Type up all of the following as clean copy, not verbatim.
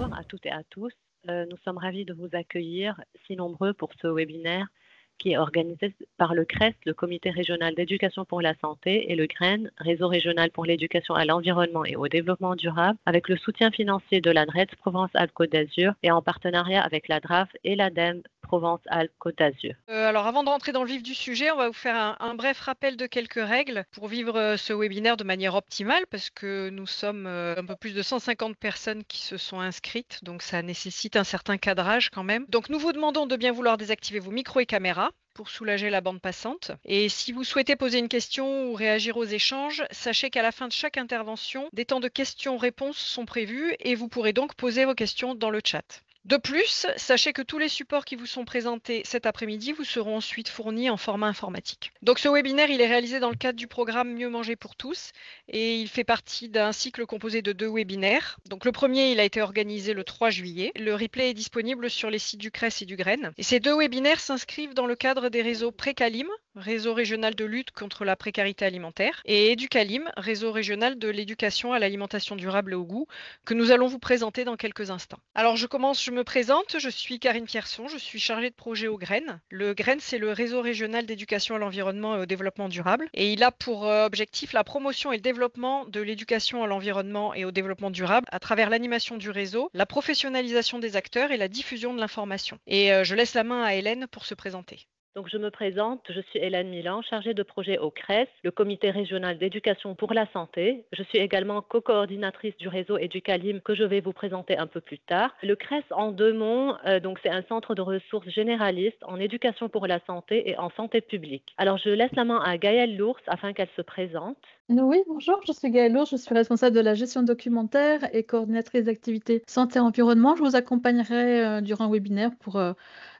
Bonjour à toutes et à tous. Nous sommes ravis de vous accueillir si nombreux pour ce webinaire qui est organisé par le CRES, le Comité régional d'éducation pour la santé, et le GREN, Réseau régional pour l'éducation à l'environnement et au développement durable, avec le soutien financier de l'ADRETS Provence-Alpes-Côte d'Azur et en partenariat avec la DRAF et l'ADEME Provence-Alpes-Côte d'Azur. Alors avant de rentrer dans le vif du sujet, on va vous faire un bref rappel de quelques règles pour vivre ce webinaire de manière optimale, parce que nous sommes un peu plus de 150 personnes qui se sont inscrites, donc ça nécessite un certain cadrage quand même. Donc nous vous demandons de bien vouloir désactiver vos micros et caméras pour soulager la bande passante. Et si vous souhaitez poser une question ou réagir aux échanges, sachez qu'à la fin de chaque intervention, des temps de questions-réponses sont prévus et vous pourrez donc poser vos questions dans le chat. De plus, sachez que tous les supports qui vous sont présentés cet après-midi vous seront ensuite fournis en format informatique. Donc ce webinaire, il est réalisé dans le cadre du programme Mieux manger pour tous et il fait partie d'un cycle composé de 2 webinaires. Donc le premier, il a été organisé le 3 juillet. Le replay est disponible sur les sites du CRES et du GREN. Et ces 2 webinaires s'inscrivent dans le cadre des réseaux Précalim, réseau régional de lutte contre la précarité alimentaire, et Educalim, réseau régional de l'éducation à l'alimentation durable et au goût, que nous allons vous présenter dans quelques instants. Alors je me présente, je suis Karine Pierson, je suis chargée de projet au GREN. Le GREN, c'est le réseau régional d'éducation à l'environnement et au développement durable, et il a pour objectif la promotion et le développement de l'éducation à l'environnement et au développement durable à travers l'animation du réseau, la professionnalisation des acteurs et la diffusion de l'information. Et je laisse la main à Hélène pour se présenter. Donc, je me présente, je suis Hélène Milan, chargée de projet au CRES, le Comité régional d'éducation pour la santé. Je suis également co-coordinatrice du réseau Educalim que je vais vous présenter un peu plus tard. Le CRES, en 2 mots, donc c'est un centre de ressources généralistes en éducation pour la santé et en santé publique. Alors, je laisse la main à Gaëlle Lours afin qu'elle se présente. Oui, bonjour, je suis Gaëlle Lours, je suis responsable de la gestion documentaire et coordinatrice d'activités santé-environnement. Je vous accompagnerai durant le webinaire pour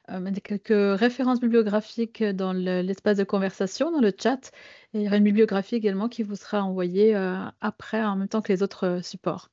mettre quelques références bibliographiques dans l'espace de conversation, dans le chat. Et il y aura une bibliographie également qui vous sera envoyée après, en même temps que les autres supports.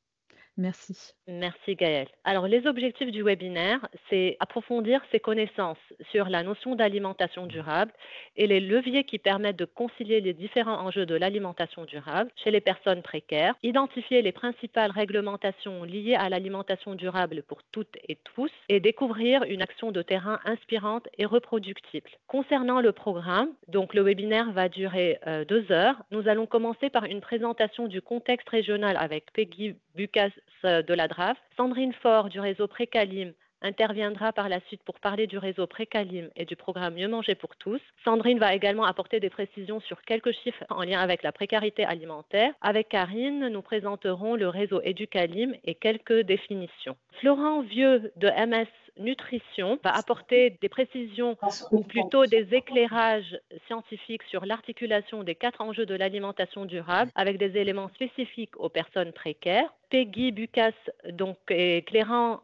Merci. Merci Gaëlle. Alors, les objectifs du webinaire, c'est approfondir ses connaissances sur la notion d'alimentation durable et les leviers qui permettent de concilier les différents enjeux de l'alimentation durable chez les personnes précaires, identifier les principales réglementations liées à l'alimentation durable pour toutes et tous et découvrir une action de terrain inspirante et reproductible. Concernant le programme, donc le webinaire va durer 2 heures. Nous allons commencer par une présentation du contexte régional avec Peggy Bucas de la DRAF. Sandrine Faure du réseau Précalim interviendra par la suite pour parler du réseau Précalim et du programme Mieux manger pour tous. Sandrine va également apporter des précisions sur quelques chiffres en lien avec la précarité alimentaire. Avec Karine, nous présenterons le réseau Educalim et quelques définitions. Florent Vieux de MS Nutrition va apporter des précisions ou plutôt des éclairages scientifiques sur l'articulation des 4 enjeux de l'alimentation durable avec des éléments spécifiques aux personnes précaires. Peggy Bucas et Clara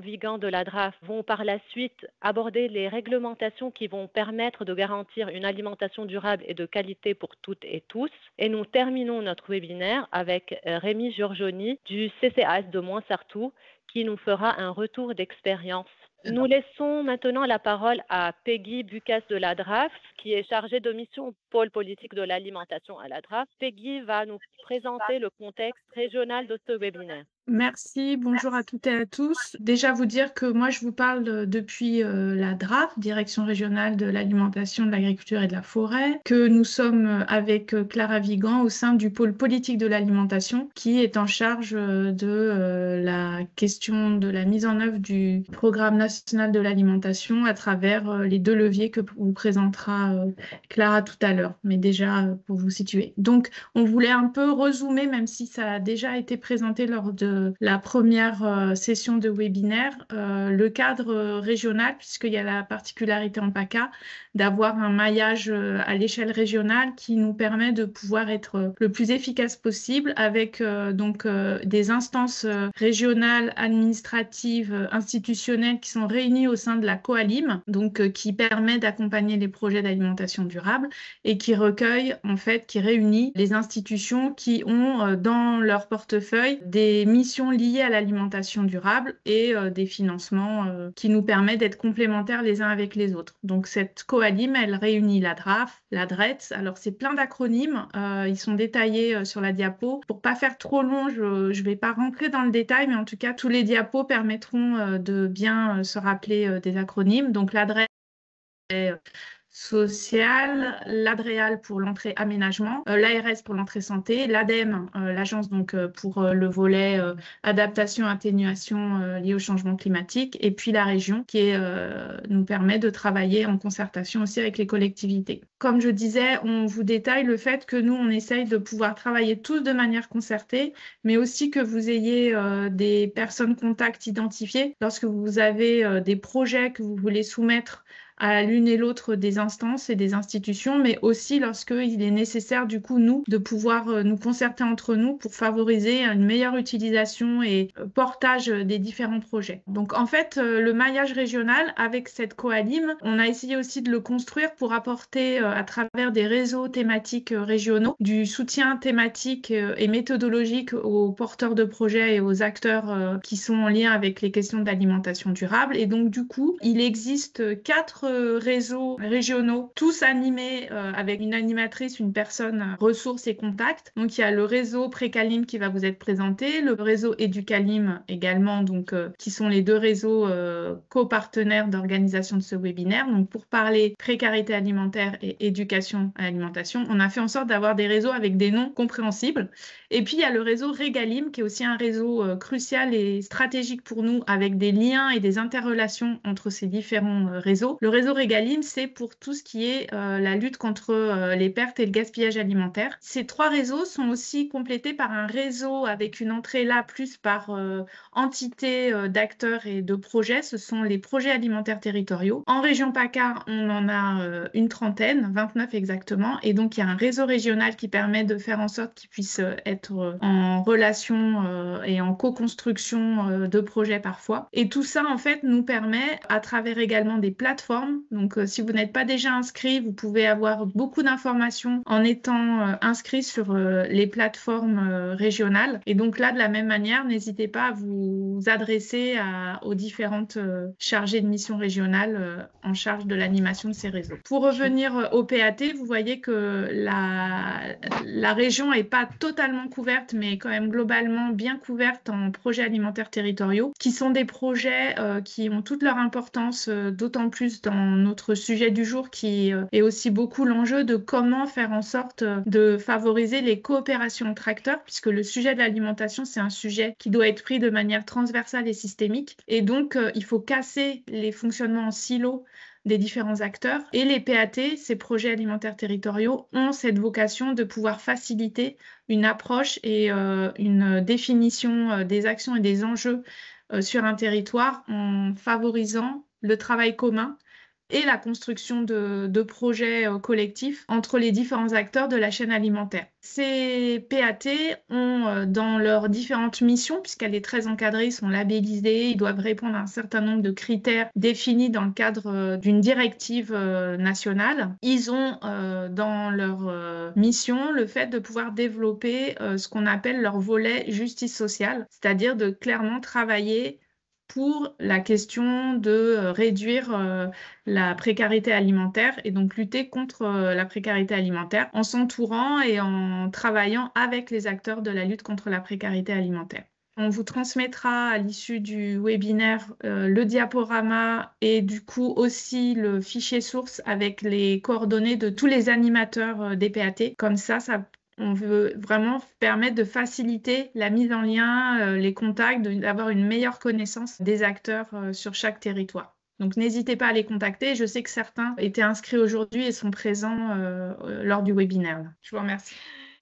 Vigan de la DRAF vont par la suite aborder les réglementations qui vont permettre de garantir une alimentation durable et de qualité pour toutes et tous. Et nous terminons notre webinaire avec Rémi Giorgioni du CCAS de Moinsartou qui nous fera un retour d'expérience. Nous laissons maintenant la parole à Peggy Bucas de la DRAF, qui est chargée de mission pôle politique de l'alimentation à la DRAF. Peggy va nous présenter le contexte régional de ce webinaire. Merci, bonjour à toutes et à tous. Déjà vous dire que moi je vous parle depuis la DRAF, Direction régionale de l'alimentation, de l'agriculture et de la forêt, que nous sommes avec Clara Vigan au sein du pôle politique de l'alimentation qui est en charge de la question de la mise en œuvre du programme national de l'alimentation à travers les 2 leviers que vous présentera Clara tout à l'heure, mais déjà pour vous situer. Donc on voulait un peu rezoomer, même si ça a déjà été présenté lors de la première session de webinaire, le cadre régional, puisqu'il y a la particularité en PACA d'avoir un maillage à l'échelle régionale qui nous permet de pouvoir être le plus efficace possible avec des instances régionales, administratives, institutionnelles qui sont réunies au sein de la Coalim, qui permet d'accompagner les projets d'alimentation durable et qui recueille, qui réunit les institutions qui ont dans leur portefeuille des missions missions liées à l'alimentation durable et des financements qui nous permettent d'être complémentaires les uns avec les autres. Donc cette coalim, elle réunit la DRAF, la DRETS. Alors c'est plein d'acronymes, ils sont détaillés sur la diapo. Pour pas faire trop long, je vais pas rentrer dans le détail, mais en tout cas tous les diapos permettront de bien se rappeler des acronymes. Donc la DRETS sociale, l'ADREAL pour l'entrée aménagement, l'ARS pour l'entrée santé, l'ADEME, l'agence donc pour le volet adaptation, atténuation liée au changement climatique, et puis la région qui nous permet de travailler en concertation aussi avec les collectivités. Comme je disais, on vous détaille le fait que nous, on essaye de pouvoir travailler tous de manière concertée, mais aussi que vous ayez des personnes contacts identifiées lorsque vous avez des projets que vous voulez soumettre à l'une et l'autre des instances et des institutions, mais aussi lorsqu'il est nécessaire, du coup, nous, de pouvoir nous concerter entre nous pour favoriser une meilleure utilisation et portage des différents projets. Donc, en fait, le maillage régional, avec cette coalim, on a essayé aussi de le construire pour apporter, à travers des réseaux thématiques régionaux, du soutien thématique et méthodologique aux porteurs de projets et aux acteurs qui sont en lien avec les questions d'alimentation durable. Et donc, du coup, il existe 4 réseaux régionaux, tous animés avec une animatrice, une personne ressources et contacts. Donc il y a le réseau Précalim qui va vous être présenté, le réseau Éducalim également, donc qui sont les deux réseaux copartenaires d'organisation de ce webinaire. Donc pour parler précarité alimentaire et éducation à l'alimentation, on a fait en sorte d'avoir des réseaux avec des noms compréhensibles. Et puis il y a le réseau Régalim qui est aussi un réseau crucial et stratégique pour nous avec des liens et des interrelations entre ces différents réseaux. Le réseau Régalim, c'est pour tout ce qui est la lutte contre les pertes et le gaspillage alimentaire. Ces 3 réseaux sont aussi complétés par un réseau avec une entrée là plus par entité d'acteurs et de projets. Ce sont les projets alimentaires territoriaux. En région PACA, on en a une trentaine, 29 exactement. Et donc, il y a un réseau régional qui permet de faire en sorte qu'ils puissent être en relation et en co-construction de projets parfois. Et tout ça, en fait, nous permet, à travers également des plateformes. Donc, si vous n'êtes pas déjà inscrit, vous pouvez avoir beaucoup d'informations en étant inscrit sur les plateformes régionales. Et donc là, de la même manière, n'hésitez pas à vous adresser aux différentes chargées de mission régionales en charge de l'animation de ces réseaux. Pour revenir au PAT, vous voyez que la région n'est pas totalement couverte, mais quand même globalement bien couverte en projets alimentaires territoriaux, qui sont des projets qui ont toute leur importance, d'autant plus dans notre sujet du jour qui est aussi beaucoup l'enjeu de comment faire en sorte de favoriser les coopérations entre acteurs, puisque le sujet de l'alimentation, c'est un sujet qui doit être pris de manière transversale et systémique. Et donc, il faut casser les fonctionnements en silo des différents acteurs. Et les PAT, ces projets alimentaires territoriaux, ont cette vocation de pouvoir faciliter une approche et une définition des actions et des enjeux sur un territoire en favorisant le travail commun et la construction de projets collectifs entre les différents acteurs de la chaîne alimentaire. Ces PAT ont dans leurs différentes missions, puisqu'elle est très encadrée, ils sont labellisés, ils doivent répondre à un certain nombre de critères définis dans le cadre d'une directive nationale. Ils ont dans leur mission le fait de pouvoir développer ce qu'on appelle leur volet justice sociale, c'est-à-dire de clairement travailler pour la question de réduire la précarité alimentaire et donc lutter contre la précarité alimentaire en s'entourant et en travaillant avec les acteurs de la lutte contre la précarité alimentaire. On vous transmettra à l'issue du webinaire le diaporama et du coup aussi le fichier source avec les coordonnées de tous les animateurs des PAT. Comme ça on veut vraiment permettre de faciliter la mise en lien, les contacts, d'avoir une meilleure connaissance des acteurs sur chaque territoire. Donc n'hésitez pas à les contacter. Je sais que certains étaient inscrits aujourd'hui et sont présents lors du webinaire. Je vous remercie.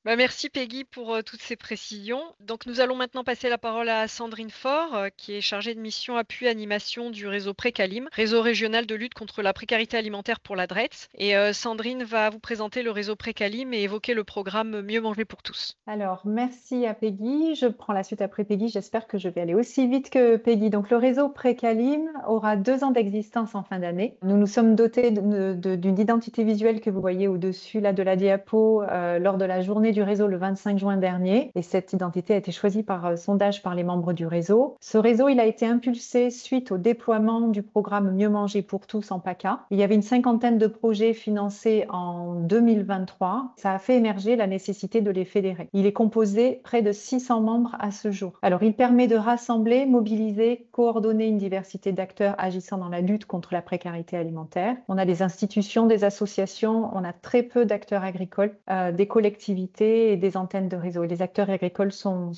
Merci Peggy pour toutes ces précisions. Donc nous allons maintenant passer la parole à Sandrine Faure, qui est chargée de mission appui animation du réseau Précalim, réseau régional de lutte contre la précarité alimentaire pour la DRETS. Et Sandrine va vous présenter le réseau Précalim et évoquer le programme Mieux manger pour tous. Alors merci à Peggy. Je prends la suite après Peggy. J'espère que je vais aller aussi vite que Peggy. Donc le réseau Précalim aura 2 ans d'existence en fin d'année. Nous nous sommes dotés d'une identité visuelle que vous voyez au-dessus là, de la diapo lors de la journée journée du réseau le 25 juin dernier et cette identité a été choisie par sondage par les membres du réseau. Ce réseau, il a été impulsé suite au déploiement du programme Mieux manger pour tous en PACA. Il y avait une cinquantaine de projets financés en 2023. Ça a fait émerger la nécessité de les fédérer. Il est composé près de 600 membres à ce jour. Alors, il permet de rassembler, mobiliser, coordonner une diversité d'acteurs agissant dans la lutte contre la précarité alimentaire. On a des institutions, des associations, on a très peu d'acteurs agricoles, des collectivités et des antennes de réseau. Et les acteurs agricoles sont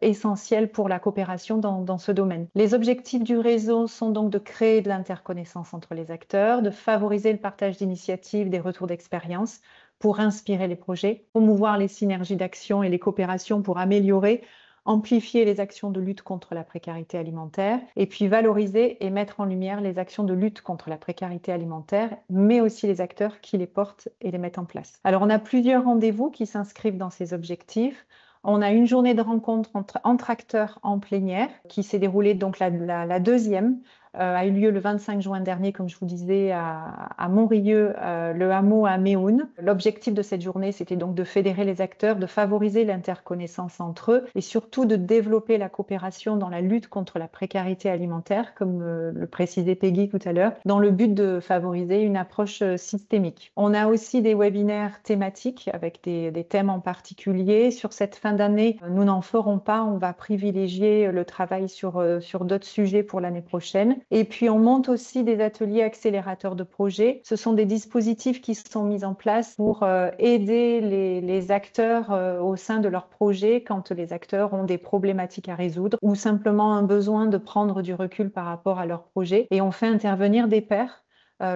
essentiels pour la coopération dans ce domaine. Les objectifs du réseau sont donc de créer de l'interconnaissance entre les acteurs, de favoriser le partage d'initiatives, des retours d'expérience pour inspirer les projets, promouvoir les synergies d'action et les coopérations pour améliorer, amplifier les actions de lutte contre la précarité alimentaire et puis valoriser et mettre en lumière les actions de lutte contre la précarité alimentaire, mais aussi les acteurs qui les portent et les mettent en place. Alors, on a plusieurs rendez-vous qui s'inscrivent dans ces objectifs. On a une journée de rencontre entre acteurs en plénière qui s'est déroulée, donc la deuxième, a eu lieu le 25 juin dernier, comme je vous disais, à Montrieux, le hameau à Méhoun. L'objectif de cette journée, c'était donc de fédérer les acteurs, de favoriser l'interconnaissance entre eux et surtout de développer la coopération dans la lutte contre la précarité alimentaire, comme le précisait Peggy tout à l'heure, dans le but de favoriser une approche systémique. On a aussi des webinaires thématiques avec des thèmes en particulier. Sur cette fin d'année, nous n'en ferons pas, on va privilégier le travail sur d'autres sujets pour l'année prochaine. Et puis, on monte aussi des ateliers accélérateurs de projets. Ce sont des dispositifs qui sont mis en place pour aider les acteurs au sein de leur projet quand les acteurs ont des problématiques à résoudre ou simplement un besoin de prendre du recul par rapport à leur projet. Et on fait intervenir des pairs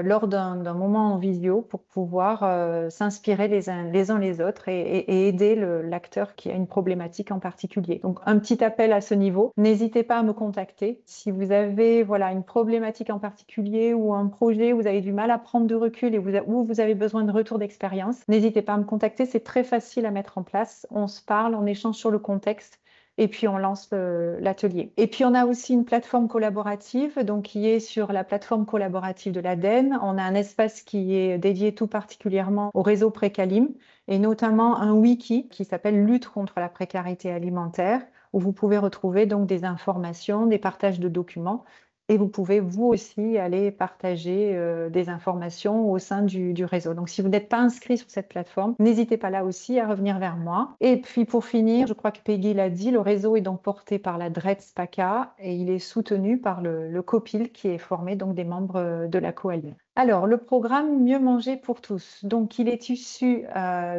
lors d'un moment en visio pour pouvoir s'inspirer les uns les autres et aider l'acteur qui a une problématique en particulier. Donc, un petit appel à ce niveau. N'hésitez pas à me contacter. Si vous avez une problématique en particulier ou un projet où vous avez du mal à prendre de recul et où vous avez besoin de retour d'expérience, n'hésitez pas à me contacter. C'est très facile à mettre en place. On se parle, on échange sur le contexte. Et puis, on lance l'atelier. Et puis, on a aussi une plateforme collaborative, donc qui est sur la plateforme collaborative de l'ADEME. On a un espace qui est dédié tout particulièrement au réseau Précalim et notamment un wiki qui s'appelle Lutte contre la précarité alimentaire, où vous pouvez retrouver donc des informations, des partages de documents. Et vous pouvez, vous aussi, aller partager des informations au sein du réseau. Donc, si vous n'êtes pas inscrit sur cette plateforme, n'hésitez pas là aussi à revenir vers moi. Et puis, pour finir, je crois que Peggy l'a dit, le réseau est donc porté par la DRETS PACA et il est soutenu par le COPIL qui est formé donc des membres de la coalition. Alors, le programme Mieux manger pour tous. Donc, il est issu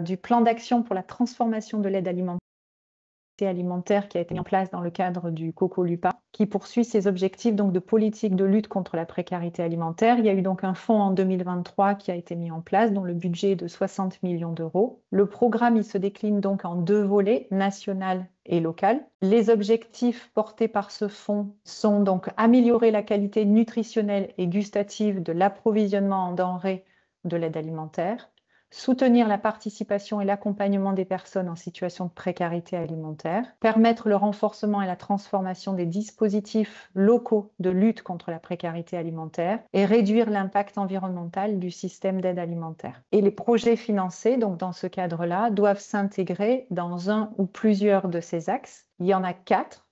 du plan d'action pour la transformation de l'aide alimentaire qui a été mis en place dans le cadre du COCOLUPA, qui poursuit ses objectifs donc de politique de lutte contre la précarité alimentaire. Il y a eu donc un fonds en 2023 qui a été mis en place, dont le budget est de 60 millions d'euros. Le programme, il se décline donc en 2 volets, national et local. Les objectifs portés par ce fonds sont donc améliorer la qualité nutritionnelle et gustative de l'approvisionnement en denrées de l'aide alimentaire, soutenir la participation et l'accompagnement des personnes en situation de précarité alimentaire, permettre le renforcement et la transformation des dispositifs locaux de lutte contre la précarité alimentaire et réduire l'impact environnemental du système d'aide alimentaire. Et les projets financés, donc dans ce cadre-là, doivent s'intégrer dans un ou plusieurs de ces axes. Il y en a 4.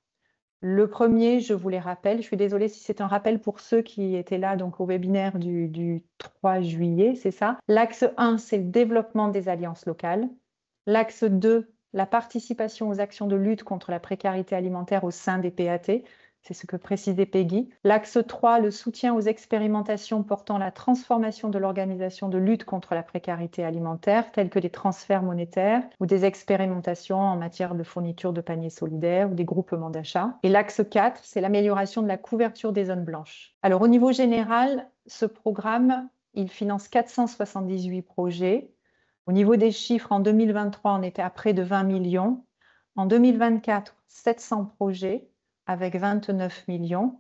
Le premier, je vous les rappelle, je suis désolée si c'est un rappel pour ceux qui étaient là donc, au webinaire du 3 juillet, c'est ça. L'axe 1, c'est le développement des alliances locales. L'axe 2, la participation aux actions de lutte contre la précarité alimentaire au sein des PAT. C'est ce que précisait Peggy. L'axe 3, le soutien aux expérimentations portant la transformation de l'organisation de lutte contre la précarité alimentaire, telles que des transferts monétaires ou des expérimentations en matière de fourniture de paniers solidaires ou des groupements d'achat. Et l'axe 4, c'est l'amélioration de la couverture des zones blanches. Alors, au niveau général, ce programme, il finance 478 projets. Au niveau des chiffres, en 2023, on était à près de 20 millions. En 2024, 700 projets avec 29 millions.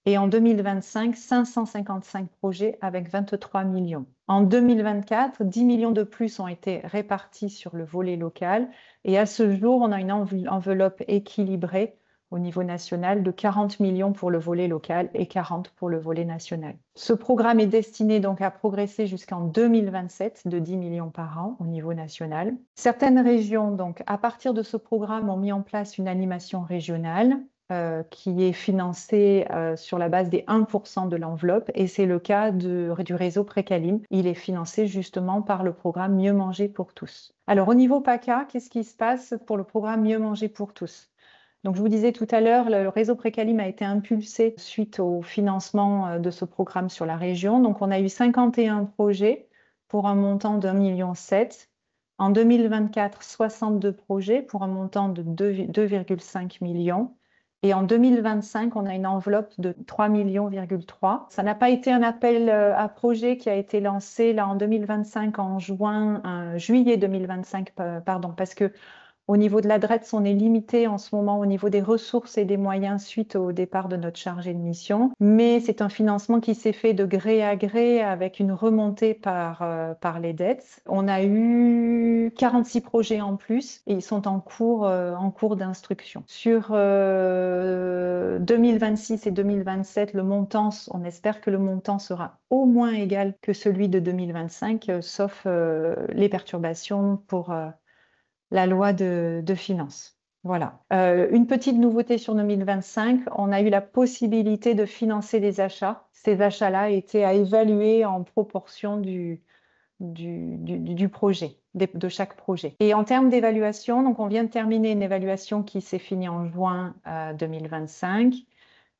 Et en 2025, 555 projets avec 23 millions. En 2024, 10 millions de plus ont été répartis sur le volet local. Et à ce jour, on a une enveloppe équilibrée au niveau national, de 40 millions pour le volet local et 40 pour le volet national. Ce programme est destiné donc à progresser jusqu'en 2027 de 10 millions par an au niveau national. Certaines régions, donc, à partir de ce programme, ont mis en place une animation régionale qui est financée sur la base des 1% de l'enveloppe, et c'est le cas du réseau Précalim. Il est financé justement par le programme Mieux manger pour tous. Alors au niveau PACA, qu'est-ce qui se passe pour le programme Mieux manger pour tous? Donc, je vous disais tout à l'heure, le réseau Précalim a été impulsé suite au financement de ce programme sur la région. Donc, on a eu 51 projets pour un montant de 1,7 million. En 2024, 62 projets pour un montant de 2,5 millions. Et en 2025, on a une enveloppe de 3,3 millions. Ça n'a pas été un appel à projet qui a été lancé là en 2025, en juillet 2025, pardon, parce que au niveau de la DRETS, on est limité en ce moment au niveau des ressources et des moyens suite au départ de notre chargé de mission. Mais c'est un financement qui s'est fait de gré à gré avec une remontée par les dettes. On a eu 46 projets en plus et ils sont en cours d'instruction. Sur 2026 et 2027, le montant, on espère que le montant sera au moins égal que celui de 2025, sauf les perturbations pour la loi de finances. Voilà. Une petite nouveauté sur 2025, on a eu la possibilité de financer des achats. Ces achats-là étaient à évaluer en proportion du projet, de chaque projet. Et en termes d'évaluation, donc on vient de terminer une évaluation qui s'est finie en juin 2025.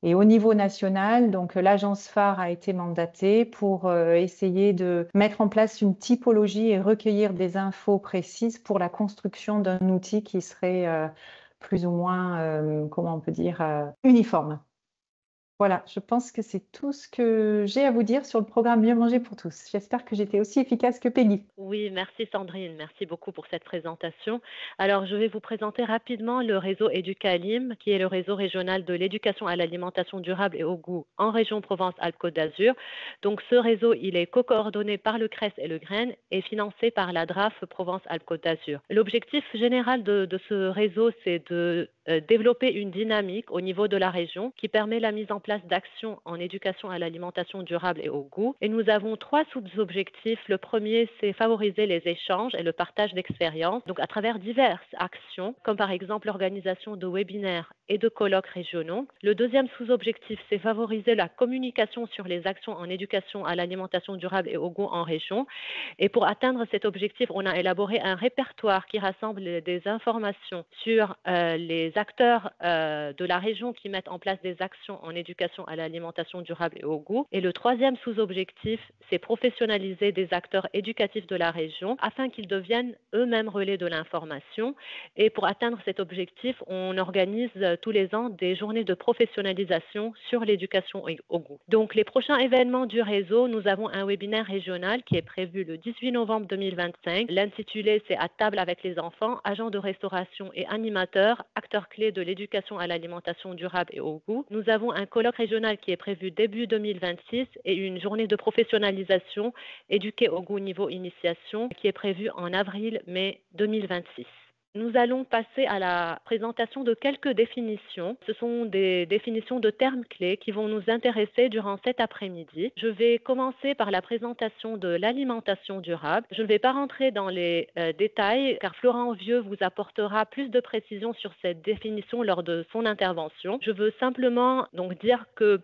Et au niveau national, donc l'agence phare a été mandatée pour essayer de mettre en place une typologie et recueillir des infos précises pour la construction d'un outil qui serait plus ou moins, comment on peut dire, uniforme. Voilà, je pense que c'est tout ce que j'ai à vous dire sur le programme Mieux manger pour tous. J'espère que j'étais aussi efficace que Peggy. Oui, merci Sandrine, merci beaucoup pour cette présentation. Alors, je vais vous présenter rapidement le réseau Éducalim, qui est le réseau régional de l'éducation à l'alimentation durable et au goût en région Provence-Alpes-Côte d'Azur. Donc, ce réseau, il est co-coordonné par le CRES et le GREN et financé par la DRAF Provence-Alpes-Côte d'Azur. L'objectif général de ce réseau, c'est de développer une dynamique au niveau de la région qui permet la mise en place d'actions en éducation à l'alimentation durable et au goût. Et nous avons 3 sous-objectifs. Le premier, c'est favoriser les échanges et le partage d'expériences, donc à travers diverses actions, comme par exemple l'organisation de webinaires et de colloques régionaux. Le deuxième sous-objectif, c'est favoriser la communication sur les actions en éducation à l'alimentation durable et au goût en région. Et pour atteindre cet objectif, on a élaboré un répertoire qui rassemble des informations sur les acteurs de la région qui mettent en place des actions en éducation à l'alimentation durable et au goût. Et le troisième sous-objectif, c'est professionnaliser des acteurs éducatifs de la région afin qu'ils deviennent eux-mêmes relais de l'information. Et pour atteindre cet objectif, on organise tous les ans des journées de professionnalisation sur l'éducation au goût. Donc, les prochains événements du réseau, nous avons un webinaire régional qui est prévu le 18 novembre 2025. L'intitulé, c'est À table avec les enfants, agents de restauration et animateurs, acteurs clés de l'éducation à l'alimentation durable et au goût. Nous avons un colloque régional qui est prévu début 2026 et une journée de professionnalisation éduquée au goût niveau initiation qui est prévue en avril-mai 2026. Nous allons passer à la présentation de quelques définitions. Ce sont des définitions de termes clés qui vont nous intéresser durant cet après-midi. Je vais commencer par la présentation de l'alimentation durable. Je ne vais pas rentrer dans les détails car Florent Vieux vous apportera plus de précisions sur cette définition lors de son intervention. Je veux simplement donc dire que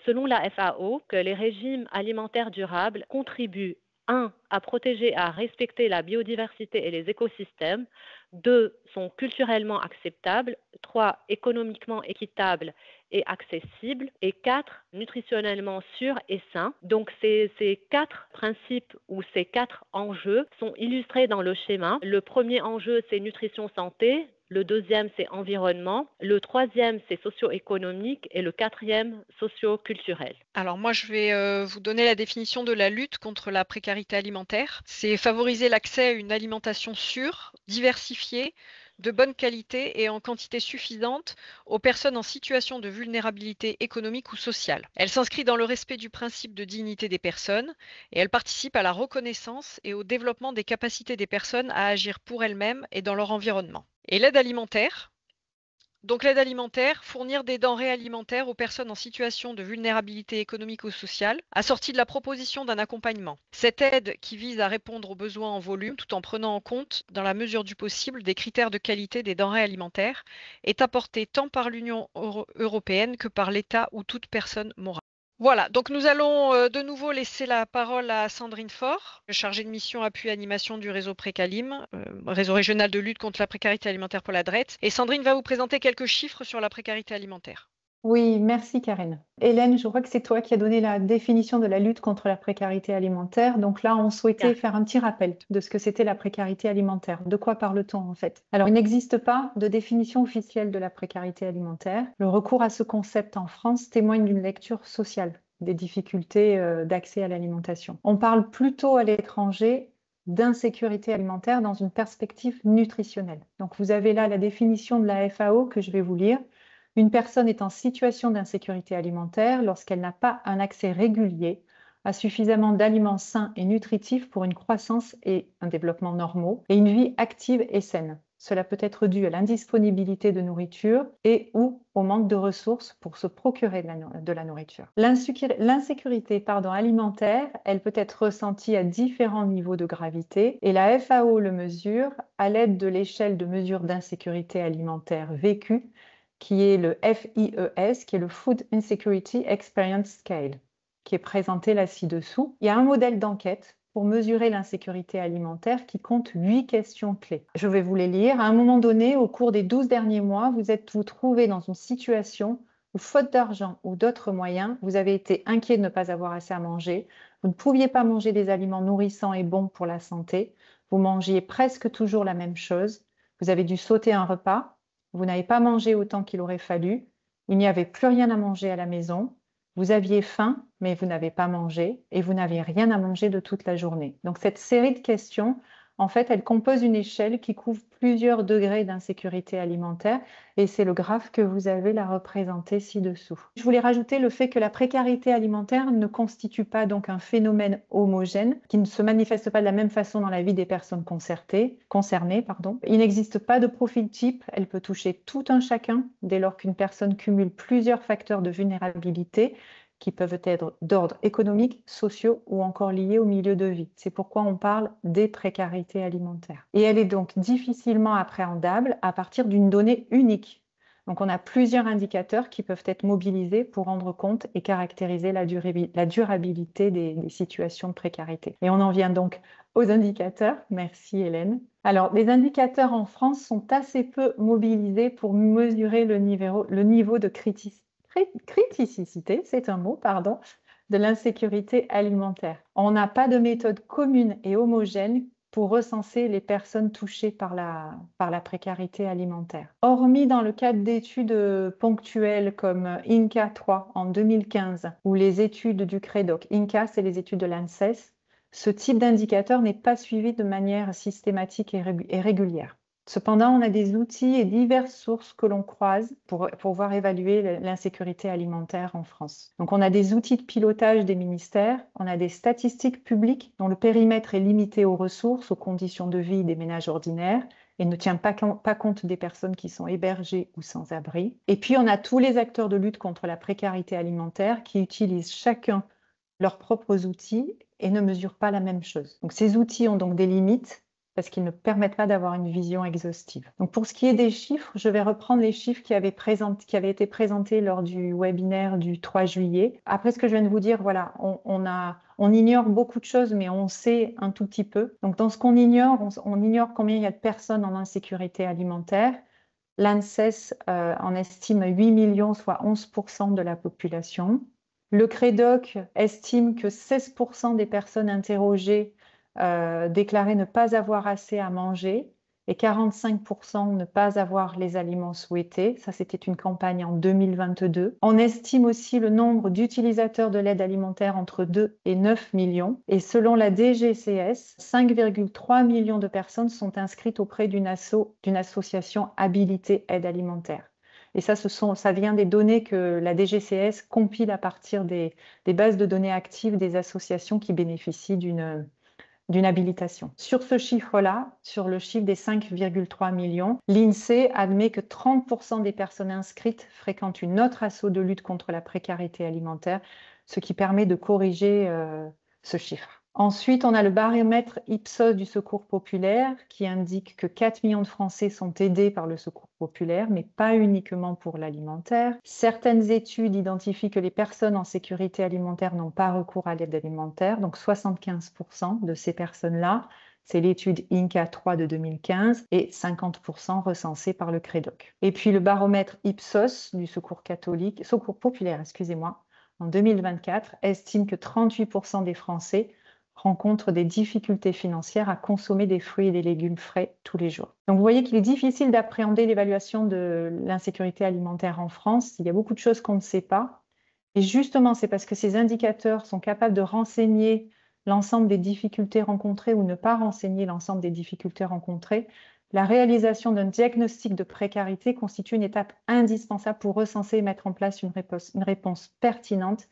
selon la FAO, que les régimes alimentaires durables contribuent 1. À protéger et à respecter la biodiversité et les écosystèmes. 2. Sont culturellement acceptables. 3. Économiquement équitables et accessibles. Et 4. Nutritionnellement sûrs et sains. Donc ces 4 principes ou ces 4 enjeux sont illustrés dans le schéma. Le premier enjeu, c'est nutrition santé. Le deuxième, c'est environnement. Le troisième, c'est socio-économique. Et le quatrième, socio-culturel. Alors moi, je vais vous donner la définition de la lutte contre la précarité alimentaire. C'est favoriser l'accès à une alimentation sûre, diversifiée, de bonne qualité et en quantité suffisante aux personnes en situation de vulnérabilité économique ou sociale. Elle s'inscrit dans le respect du principe de dignité des personnes et elle participe à la reconnaissance et au développement des capacités des personnes à agir pour elles-mêmes et dans leur environnement. Et l'aide alimentaire, Donc l'aide alimentaire, fournir des denrées alimentaires aux personnes en situation de vulnérabilité économique ou sociale, assortie de la proposition d'un accompagnement. Cette aide, qui vise à répondre aux besoins en volume tout en prenant en compte, dans la mesure du possible, des critères de qualité des denrées alimentaires, est apportée tant par l'Union européenne que par l'État ou toute personne morale. Voilà, donc nous allons de nouveau laisser la parole à Sandrine Faure, chargée de mission appui animation du réseau Précalim, réseau régional de lutte contre la précarité alimentaire pour la DREET. Et Sandrine va vous présenter quelques chiffres sur la précarité alimentaire. Oui, merci Karine. Hélène, je crois que c'est toi qui as donné la définition de la lutte contre la précarité alimentaire. Donc là, on souhaitait faire un petit rappel de ce que c'était la précarité alimentaire. De quoi parle-t-on en fait? Alors, il n'existe pas de définition officielle de la précarité alimentaire. Le recours à ce concept en France témoigne d'une lecture sociale des difficultés d'accès à l'alimentation. On parle plutôt à l'étranger d'insécurité alimentaire dans une perspective nutritionnelle. Donc, vous avez là la définition de la FAO que je vais vous lire. Une personne est en situation d'insécurité alimentaire lorsqu'elle n'a pas un accès régulier à suffisamment d'aliments sains et nutritifs pour une croissance et un développement normaux et une vie active et saine. Cela peut être dû à l'indisponibilité de nourriture et ou au manque de ressources pour se procurer de la nourriture. L'insécurité alimentaire, elle peut être ressentie à différents niveaux de gravité et la FAO le mesure à l'aide de l'échelle de mesure d'insécurité alimentaire vécue qui est le FIES, qui est le Food Insecurity Experience Scale, qui est présenté là ci-dessous. Il y a un modèle d'enquête pour mesurer l'insécurité alimentaire qui compte 8 questions clés. Je vais vous les lire. À un moment donné, au cours des 12 derniers mois, vous trouvez dans une situation où, faute d'argent ou d'autres moyens, vous avez été inquiet de ne pas avoir assez à manger, vous ne pouviez pas manger des aliments nourrissants et bons pour la santé, vous mangiez presque toujours la même chose, vous avez dû sauter un repas, vous n'avez pas mangé autant qu'il aurait fallu, il n'y avait plus rien à manger à la maison, vous aviez faim, mais vous n'avez pas mangé et vous n'avez rien à manger de toute la journée. Donc cette série de questions, en fait, elle compose une échelle qui couvre plusieurs degrés d'insécurité alimentaire et c'est le graphe que vous avez là représenté ci-dessous. Je voulais rajouter le fait que la précarité alimentaire ne constitue pas donc un phénomène homogène qui ne se manifeste pas de la même façon dans la vie des personnes concernées. Il n'existe pas de profil type, elle peut toucher tout un chacun dès lors qu'une personne cumule plusieurs facteurs de vulnérabilité qui peuvent être d'ordre économique, sociaux ou encore liés au milieu de vie. C'est pourquoi on parle des précarités alimentaires. Et elle est donc difficilement appréhendable à partir d'une donnée unique. Donc on a plusieurs indicateurs qui peuvent être mobilisés pour rendre compte et caractériser la durabilité des situations de précarité. Et on en vient donc aux indicateurs. Merci Hélène. Alors, les indicateurs en France sont assez peu mobilisés pour mesurer le niveau de criticité, c'est un mot, pardon, de l'insécurité alimentaire. On n'a pas de méthode commune et homogène pour recenser les personnes touchées par la précarité alimentaire. Hormis dans le cadre d'études ponctuelles comme INCA 3 en 2015 ou les études du CREDOC, INCA c'est les études de l'ANSES, ce type d'indicateur n'est pas suivi de manière systématique et régulière. Cependant, on a des outils et diverses sources que l'on croise pour pouvoir évaluer l'insécurité alimentaire en France. Donc, on a des outils de pilotage des ministères, on a des statistiques publiques dont le périmètre est limité aux ressources, aux conditions de vie des ménages ordinaires et ne tient pas compte des personnes qui sont hébergées ou sans abri. Et puis, on a tous les acteurs de lutte contre la précarité alimentaire qui utilisent chacun leurs propres outils et ne mesurent pas la même chose. Donc, ces outils ont donc des limites parce qu'ils ne permettent pas d'avoir une vision exhaustive. Donc pour ce qui est des chiffres, je vais reprendre les chiffres qui avaient été présentés lors du webinaire du 3 juillet. Après ce que je viens de vous dire, voilà, on ignore beaucoup de choses, mais on sait un tout petit peu. Donc dans ce qu'on ignore, on ignore combien il y a de personnes en insécurité alimentaire. L'ANSES en estime 8 millions, soit 11% de la population. Le CREDOC estime que 16% des personnes interrogées déclaraient ne pas avoir assez à manger et 45% ne pas avoir les aliments souhaités. Ça, c'était une campagne en 2022. On estime aussi le nombre d'utilisateurs de l'aide alimentaire entre 2 et 9 millions. Et selon la DGCS, 5,3 millions de personnes sont inscrites auprès d'une association habilitée aide alimentaire. Et ça vient des données que la DGCS compile à partir des bases de données actives des associations qui bénéficient d'une habilitation. Sur ce chiffre-là, sur le chiffre des 5,3 millions, l'INSEE admet que 30% des personnes inscrites fréquentent une autre asso de lutte contre la précarité alimentaire, ce qui permet de corriger ce chiffre. Ensuite, on a le baromètre Ipsos du Secours populaire qui indique que 4 millions de Français sont aidés par le Secours populaire, mais pas uniquement pour l'alimentaire. Certaines études identifient que les personnes en sécurité alimentaire n'ont pas recours à l'aide alimentaire, donc 75% de ces personnes-là. C'est l'étude INCA 3 de 2015 et 50% recensés par le CREDOC. Et puis le baromètre Ipsos du Secours populaire, en 2024, estime que 38% des Français rencontrent des difficultés financières à consommer des fruits et des légumes frais tous les jours. Donc vous voyez qu'il est difficile d'appréhender l'évaluation de l'insécurité alimentaire en France. Il y a beaucoup de choses qu'on ne sait pas. Et justement, c'est parce que ces indicateurs sont capables de renseigner l'ensemble des difficultés rencontrées ou ne pas renseigner l'ensemble des difficultés rencontrées. La réalisation d'un diagnostic de précarité constitue une étape indispensable pour recenser et mettre en place une réponse pertinente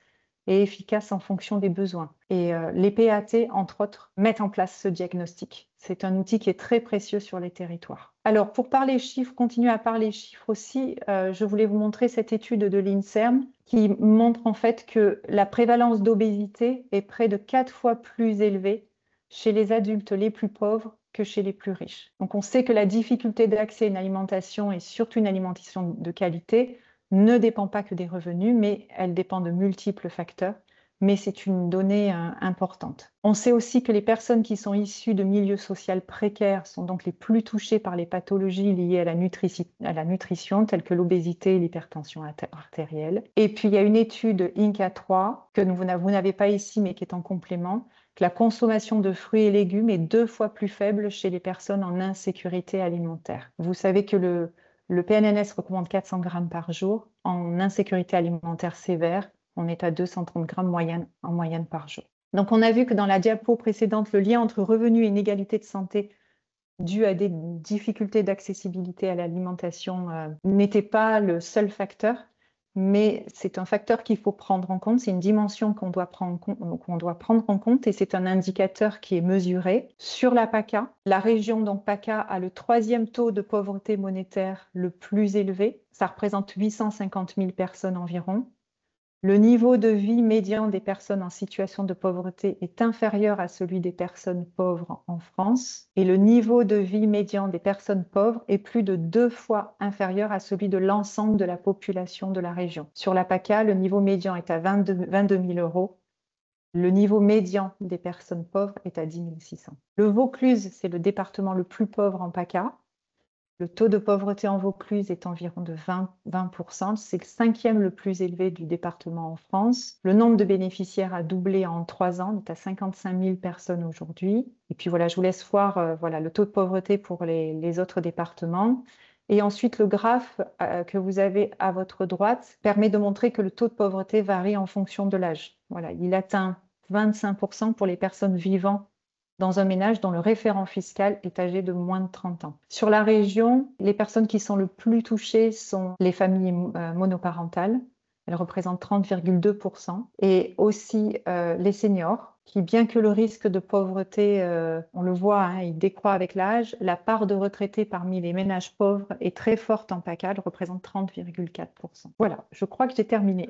et efficace en fonction des besoins. Et les PAT, entre autres, mettent en place ce diagnostic. C'est un outil qui est très précieux sur les territoires. Alors, pour parler chiffres, continuer à parler chiffres aussi, je voulais vous montrer cette étude de l'INSERM qui montre en fait que la prévalence d'obésité est près de 4 fois plus élevée chez les adultes les plus pauvres que chez les plus riches. Donc, on sait que la difficulté d'accès à une alimentation et surtout une alimentation de qualité ne dépend pas que des revenus, mais elle dépend de multiples facteurs. Mais c'est une donnée importante. On sait aussi que les personnes qui sont issues de milieux sociaux précaires sont donc les plus touchées par les pathologies liées à la nutrition, telles que l'obésité et l'hypertension artérielle. Et puis, il y a une étude INCA 3, que vous n'avez pas ici, mais qui est en complément, que la consommation de fruits et légumes est 2 fois plus faible chez les personnes en insécurité alimentaire. Vous savez que le PNNS recommande 400 grammes par jour. En insécurité alimentaire sévère, on est à 230 grammes en moyenne par jour. Donc, on a vu que dans la diapo précédente, le lien entre revenus et inégalité de santé dû à des difficultés d'accessibilité à l'alimentation n'était pas le seul facteur, mais c'est un facteur qu'il faut prendre en compte. C'est une dimension qu'on doit prendre en compte et c'est un indicateur qui est mesuré. Sur la PACA, la région donc PACA a le 3e taux de pauvreté monétaire le plus élevé. Ça représente 850 000 personnes environ. Le niveau de vie médian des personnes en situation de pauvreté est inférieur à celui des personnes pauvres en France et le niveau de vie médian des personnes pauvres est plus de 2 fois inférieur à celui de l'ensemble de la population de la région. Sur la PACA, le niveau médian est à 22 000 euros. Le niveau médian des personnes pauvres est à 10 600. Le Vaucluse, c'est le département le plus pauvre en PACA. Le taux de pauvreté en Vaucluse est environ de 20%. C'est le 5e le plus élevé du département en France. Le nombre de bénéficiaires a doublé en 3 ans. On est à 55 000 personnes aujourd'hui. Et puis voilà, je vous laisse voir le taux de pauvreté pour les autres départements. Et ensuite, le graphe que vous avez à votre droite permet de montrer que le taux de pauvreté varie en fonction de l'âge. Voilà, il atteint 25% pour les personnes vivant dans un ménage dont le référent fiscal est âgé de moins de 30 ans. Sur la région, les personnes qui sont le plus touchées sont les familles monoparentales. Elles représentent 30,2%. Et aussi les seniors, qui, bien que le risque de pauvreté, on le voit, il décroît avec l'âge, la part de retraités parmi les ménages pauvres est très forte en PACA, elle représente 30,4%. Voilà, je crois que j'ai terminé.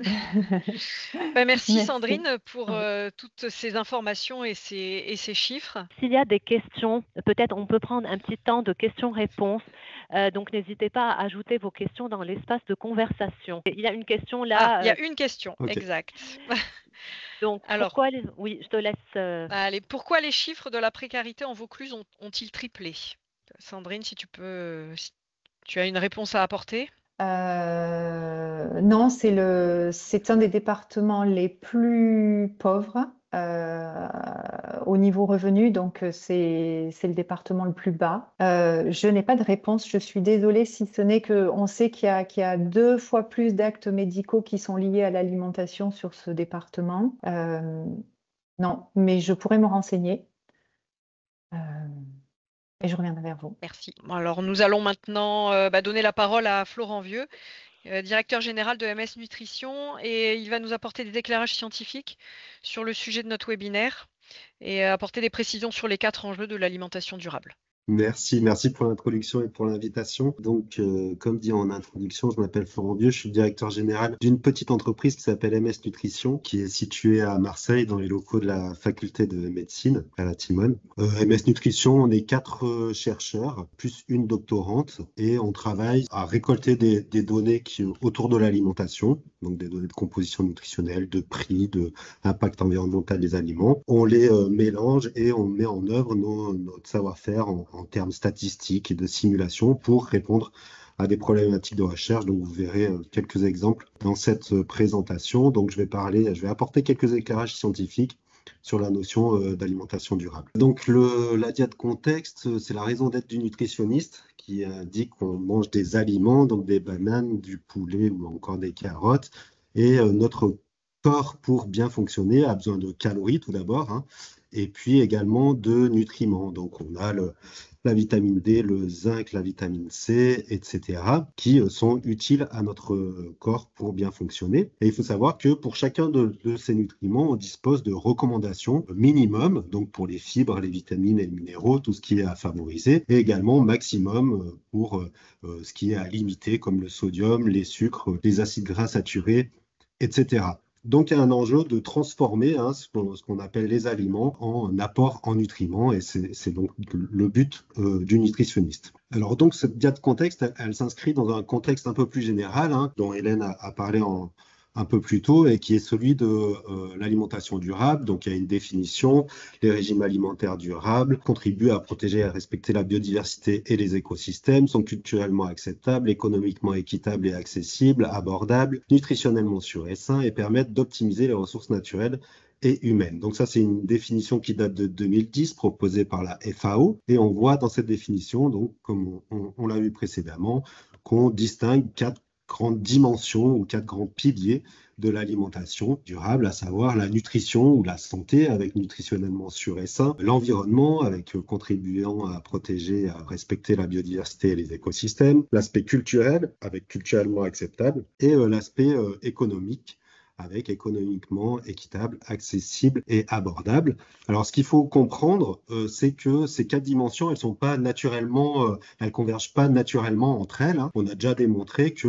Merci Sandrine pour toutes ces informations et ces chiffres. S'il y a des questions, peut-être on peut prendre un petit temps de questions-réponses. Donc n'hésitez pas à ajouter vos questions dans l'espace de conversation. Il y a une question là. Il y a une question, okay. Exact. Donc, oui, je te laisse. Allez, pourquoi les chiffres de la précarité en Vaucluse ont-ils triplé? Sandrine, si tu as une réponse à apporter? Non, c'est un des départements les plus pauvres au niveau revenu, donc c'est le département le plus bas. Je n'ai pas de réponse, je suis désolée, si ce n'est qu'on sait qu'il y a 2 fois plus d'actes médicaux qui sont liés à l'alimentation sur ce département. Non, mais je pourrais me renseigner. Et je reviendrai vers vous. Merci. Alors, nous allons maintenant donner la parole à Florent Vieux, directeur général de MS Nutrition, et il va nous apporter des éclairages scientifiques sur le sujet de notre webinaire. et apporter des précisions sur les 4 enjeux de l'alimentation durable. Merci pour l'introduction et pour l'invitation. Donc, comme dit en introduction, je m'appelle Florent Bieux, je suis directeur général d'une petite entreprise qui s'appelle MS Nutrition, qui est située à Marseille dans les locaux de la faculté de médecine à la Timone. MS Nutrition, on est 4 chercheurs, plus une doctorante, et on travaille à récolter des données autour de l'alimentation, donc des données de composition nutritionnelle, de prix, de impact environnemental des aliments. On les mélange et on met en œuvre notre savoir-faire en termes statistiques et de simulation pour répondre à des problématiques de recherche. Donc, vous verrez quelques exemples dans cette présentation. Donc, je vais apporter quelques éclairages scientifiques sur la notion d'alimentation durable. Donc, la diade contexte, c'est la raison d'être du nutritionniste qui indique qu'on mange des aliments, donc des bananes, du poulet ou encore des carottes. Et notre corps, pour bien fonctionner, a besoin de calories tout d'abord, hein, et puis également de nutriments. Donc, on a la vitamine D, le zinc, la vitamine C, etc., qui sont utiles à notre corps pour bien fonctionner. Et il faut savoir que pour chacun de ces nutriments, on dispose de recommandations minimum, donc pour les fibres, les vitamines et les minéraux, tout ce qui est à favoriser, et également maximum pour ce qui est à limiter, comme le sodium, les sucres, les acides gras saturés, etc. Donc, il y a un enjeu de transformer ce qu'on appelle les aliments en apport en nutriments, et c'est donc le but du nutritionniste. Alors, donc, cette diade contexte, elle s'inscrit dans un contexte un peu plus général, dont Hélène a parlé un peu plus tôt, et qui est celui de l'alimentation durable. Donc, il y a une définition. Les régimes alimentaires durables contribuent à protéger et à respecter la biodiversité et les écosystèmes, sont culturellement acceptables, économiquement équitables et accessibles, abordables, nutritionnellement sûrs et sains, et permettent d'optimiser les ressources naturelles et humaines. Donc ça, c'est une définition qui date de 2010, proposée par la FAO. Et on voit dans cette définition, donc, comme on l'a vu précédemment, qu'on distingue 4 grandes dimensions ou 4 grands piliers de l'alimentation durable, à savoir la nutrition ou la santé avec nutritionnellement sûr et sain, l'environnement avec contribuant à protéger et à respecter la biodiversité et les écosystèmes, l'aspect culturel avec culturellement acceptable et l'aspect économique avec économiquement équitable, accessible et abordable. Alors, ce qu'il faut comprendre, c'est que ces 4 dimensions, elles convergent pas naturellement entre elles. On a déjà démontré que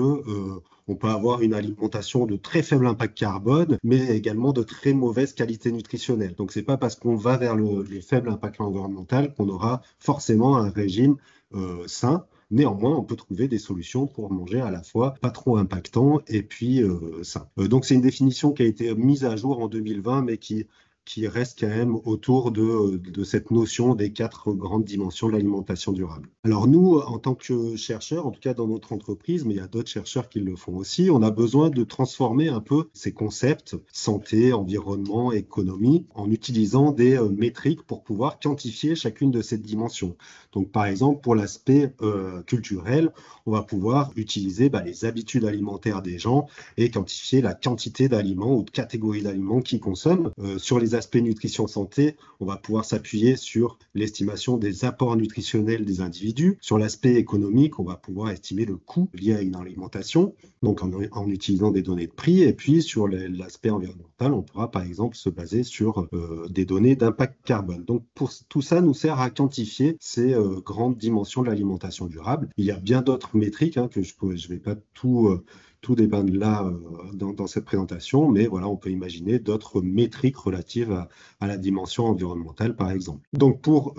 on peut avoir une alimentation de très faible impact carbone, mais également de très mauvaise qualité nutritionnelle. Donc, c'est pas parce qu'on va vers le faible impact environnemental qu'on aura forcément un régime sain. Néanmoins, on peut trouver des solutions pour manger à la fois pas trop impactant et puis sain. Donc, c'est une définition qui a été mise à jour en 2020, mais qui reste quand même autour de cette notion des 4 grandes dimensions de l'alimentation durable. Alors nous, en tant que chercheurs, en tout cas dans notre entreprise, mais il y a d'autres chercheurs qui le font aussi, on a besoin de transformer un peu ces concepts santé, environnement, économie, en utilisant des métriques pour pouvoir quantifier chacune de ces dimensions. Donc par exemple, pour l'aspect culturel, on va pouvoir utiliser les habitudes alimentaires des gens et quantifier la quantité d'aliments ou de catégories d'aliments qu'ils consomment. Sur les aspects nutrition santé, on va pouvoir s'appuyer sur l'estimation des apports nutritionnels des individus. Sur l'aspect économique, on va pouvoir estimer le coût lié à une alimentation, donc en utilisant des données de prix. Et puis sur l'aspect environnemental, on pourra par exemple se baser sur des données d'impact carbone. Donc pour tout ça nous sert à quantifier ces grandes dimensions de l'alimentation durable. Il y a bien d'autres métriques que je vais pas tout dépeindre là dans cette présentation, mais voilà, on peut imaginer d'autres métriques relatives à la dimension environnementale, par exemple. Donc, pour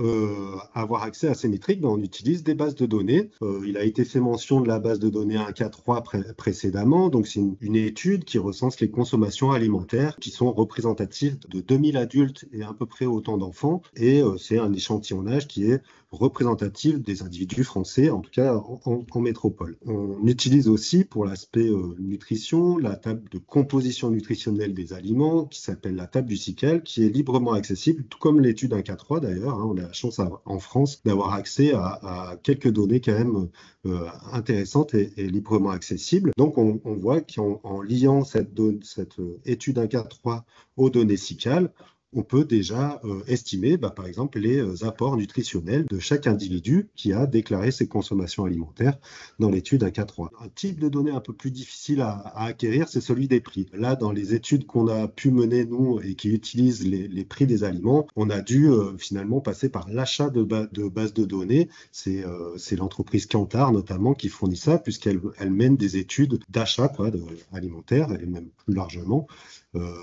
avoir accès à ces métriques, on utilise des bases de données. Il a été fait mention de la base de données 1K3 précédemment. Donc, c'est une étude qui recense les consommations alimentaires qui sont représentatives de 2000 adultes et à peu près autant d'enfants. Et c'est un échantillonnage qui est représentatif des individus français, en tout cas en métropole. On utilise aussi pour l'aspect nutrition la table de composition nutritionnelle des aliments qui s'appelle la table du SICAL, qui est librement accessible, tout comme l'étude 1K3 d'ailleurs. On a la chance en France d'avoir accès à quelques données quand même intéressantes et librement accessibles. Donc on voit qu'en liant cette étude 1K3 aux données SICAL, on peut déjà estimer, par exemple, les apports nutritionnels de chaque individu qui a déclaré ses consommations alimentaires dans l'étude 1K3. Un type de données un peu plus difficile à acquérir, c'est celui des prix. Là, dans les études qu'on a pu mener, nous, et qui utilisent les prix des aliments, on a dû finalement passer par l'achat de bases de données. C'est l'entreprise Kantar, notamment, qui fournit ça, puisqu'elle mène des études d'achat alimentaire, et même plus largement.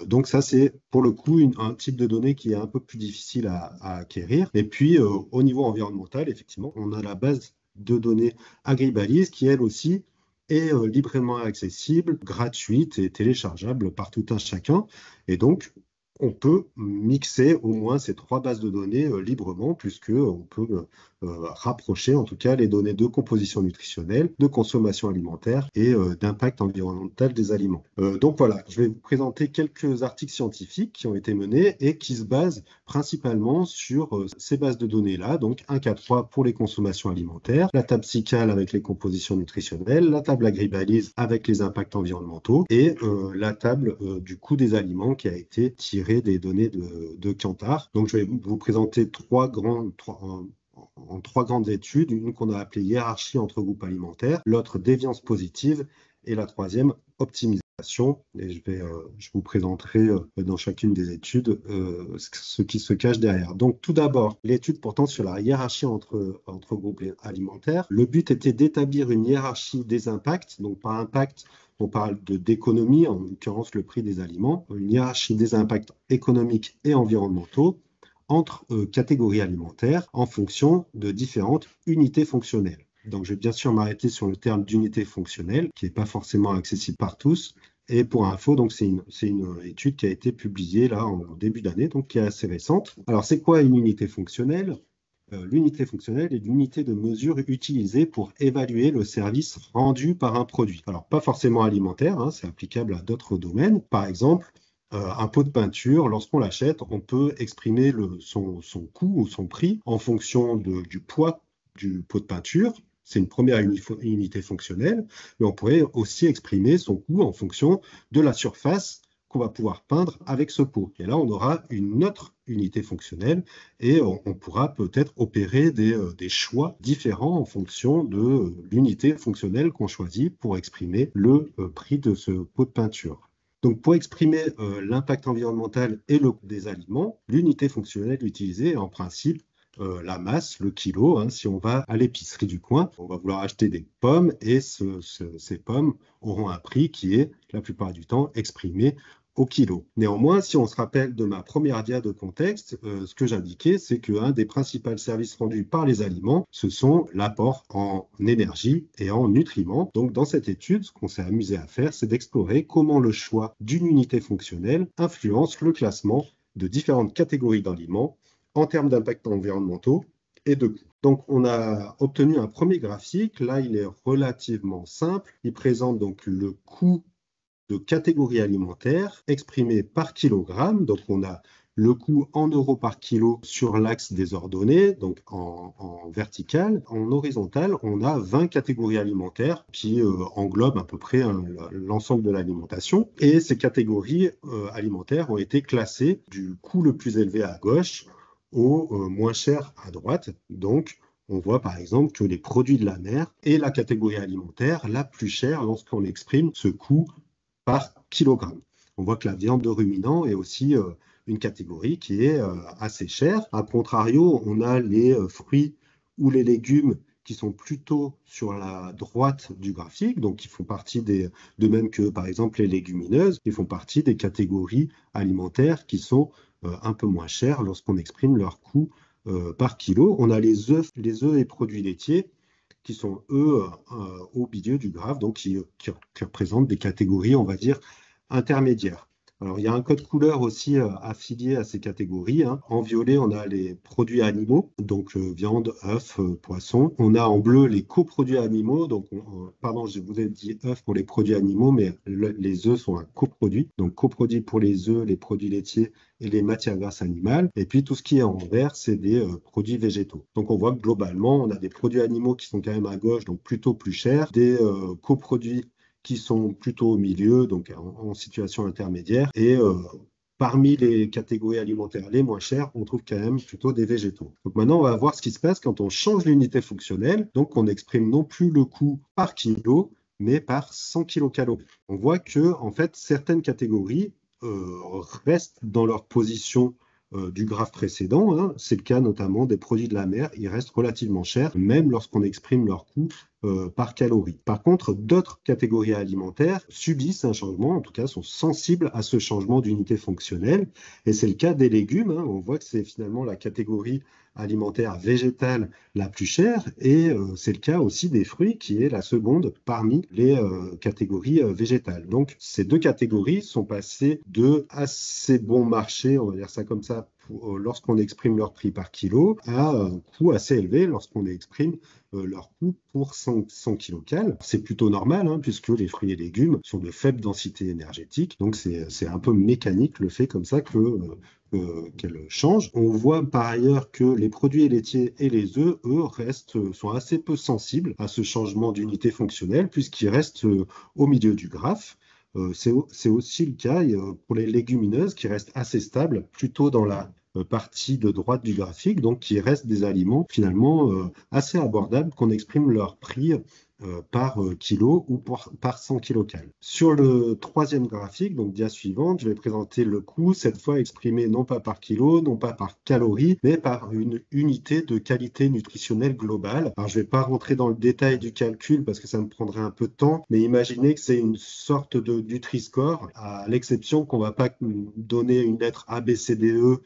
Donc ça, c'est pour le coup un type de données qui est un peu plus difficile à acquérir. Et puis, au niveau environnemental, effectivement, on a la base de données Agribalise qui, elle aussi, est librement accessible, gratuite et téléchargeable par tout un chacun. Et donc, on peut mixer au moins ces 3 bases de données librement, puisqu'on peut rapprocher en tout cas les données de composition nutritionnelle, de consommation alimentaire et d'impact environnemental des aliments. Donc voilà, je vais vous présenter quelques articles scientifiques qui ont été menés et qui se basent principalement sur ces bases de données-là, donc 1K3 pour les consommations alimentaires, la table SICAL avec les compositions nutritionnelles, la table Agribalise avec les impacts environnementaux et la table du coût des aliments qui a été tirée des données de Kantar. Donc je vais vous présenter trois grandes études, une qu'on a appelée hiérarchie entre groupes alimentaires, l'autre déviance positive et la troisième optimisation. Et je vous présenterai dans chacune des études ce qui se cache derrière. Donc tout d'abord, l'étude portant sur la hiérarchie entre groupes alimentaires. Le but était d'établir une hiérarchie des impacts. Donc par impact, on parle d'économie, en l'occurrence le prix des aliments, une hiérarchie des impacts économiques et environnementaux entre catégories alimentaires en fonction de différentes unités fonctionnelles. Donc, je vais bien sûr m'arrêter sur le terme d'unité fonctionnelle, qui n'est pas forcément accessible par tous. Et pour info, donc c'est une étude qui a été publiée là en début d'année, donc qui est assez récente. Alors, c'est quoi une unité fonctionnelle ? L'unité fonctionnelle est l'unité de mesure utilisée pour évaluer le service rendu par un produit. Alors, pas forcément alimentaire, hein, c'est applicable à d'autres domaines. Par exemple, un pot de peinture, lorsqu'on l'achète, on peut exprimer son coût ou son prix en fonction du poids du pot de peinture. C'est une première unité fonctionnelle, mais on pourrait aussi exprimer son coût en fonction de la surface qu'on va pouvoir peindre avec ce pot. Et là, on aura une autre unité fonctionnelle et on pourra peut-être opérer des choix différents en fonction de l'unité fonctionnelle qu'on choisit pour exprimer le prix de ce pot de peinture. Donc, pour exprimer l'impact environnemental et le coût des aliments, l'unité fonctionnelle utilisée est en principe la masse, le kilo. Hein. Si on va à l'épicerie du coin, on va vouloir acheter des pommes et ces pommes auront un prix qui est, la plupart du temps, exprimé au kilo. Néanmoins, si on se rappelle de ma première dia de contexte, ce que j'indiquais, c'est qu'un des principaux services rendus par les aliments, ce sont l'apport en énergie et en nutriments. Donc, dans cette étude, ce qu'on s'est amusé à faire, c'est d'explorer comment le choix d'une unité fonctionnelle influence le classement de différentes catégories d'aliments en termes d'impact environnementaux et de coûts. Donc, on a obtenu un premier graphique. Là, il est relativement simple. Il présente donc le coût de catégorie alimentaire exprimé par kilogramme. Donc, on a le coût en euros par kilo sur l'axe des ordonnées, donc en vertical. En horizontal, on a 20 catégories alimentaires qui englobent à peu près l'ensemble de l'alimentation. Et ces catégories alimentaires ont été classées du coût le plus élevé à gauche au moins cher à droite. Donc, on voit par exemple que les produits de la mer est la catégorie alimentaire la plus chère lorsqu'on exprime ce coût par kilogramme. On voit que la viande de ruminant est aussi une catégorie qui est assez chère. A contrario, on a les fruits ou les légumes qui sont plutôt sur la droite du graphique, donc qui font partie de même que par exemple les légumineuses, qui font partie des catégories alimentaires qui sont un peu moins chères lorsqu'on exprime leur coût par kilo. On a les œufs et produits laitiers qui sont, eux, au milieu du graphe, donc qui représentent des catégories, on va dire, intermédiaires. Alors, il y a un code couleur aussi affilié à ces catégories. Hein. En violet, on a les produits animaux, donc viande, œufs, poissons. On a en bleu les coproduits animaux, donc, pardon, je vous ai dit œufs pour les produits animaux, mais les œufs sont un coproduit. Donc, coproduit pour les œufs, les produits laitiers et les matières grasses animales. Et puis, tout ce qui est en vert, c'est des produits végétaux. Donc, on voit que globalement, on a des produits animaux qui sont quand même à gauche, donc plutôt plus chers, des coproduits qui sont plutôt au milieu, donc en situation intermédiaire, et parmi les catégories alimentaires les moins chères, on trouve quand même plutôt des végétaux. Donc maintenant, on va voir ce qui se passe quand on change l'unité fonctionnelle. Donc on exprime non plus le coût par kilo, mais par 100 kilocalories. On voit que en fait, certaines catégories restent dans leur position du graphe précédent, hein. C'est le cas notamment des produits de la mer, ils restent relativement chers, même lorsqu'on exprime leur coût par calorie. Par contre, d'autres catégories alimentaires subissent un changement, en tout cas sont sensibles à ce changement d'unité fonctionnelle, et c'est le cas des légumes, hein. On voit que c'est finalement la catégorie alimentaire végétale la plus chère, et c'est le cas aussi des fruits, qui est la seconde parmi les catégories végétales. Donc ces deux catégories sont passées de assez bon marché, on va dire ça comme ça, lorsqu'on exprime leur prix par kilo, à un coût assez élevé lorsqu'on exprime leur coût pour 100 kilocalories. C'est plutôt normal, hein, puisque les fruits et légumes sont de faible densité énergétique, donc c'est un peu mécanique le fait comme ça qu'elle change. On voit par ailleurs que les produits laitiers et les œufs, eux, sont assez peu sensibles à ce changement d'unité fonctionnelle, puisqu'ils restent au milieu du graphe. C'est aussi le cas pour les légumineuses qui restent assez stables, plutôt dans la partie de droite du graphique, donc qui restent des aliments finalement assez abordables, qu'on exprime leur prix par kilo ou par 100 kilocalories. Sur le troisième graphique, donc dia suivante, je vais présenter le coût, cette fois exprimé non pas par kilo, non pas par calories, mais par une unité de qualité nutritionnelle globale. Alors je ne vais pas rentrer dans le détail du calcul parce que ça me prendrait un peu de temps, mais imaginez que c'est une sorte de Nutri-Score, à l'exception qu'on ne va pas donner une lettre A, B, C, D, E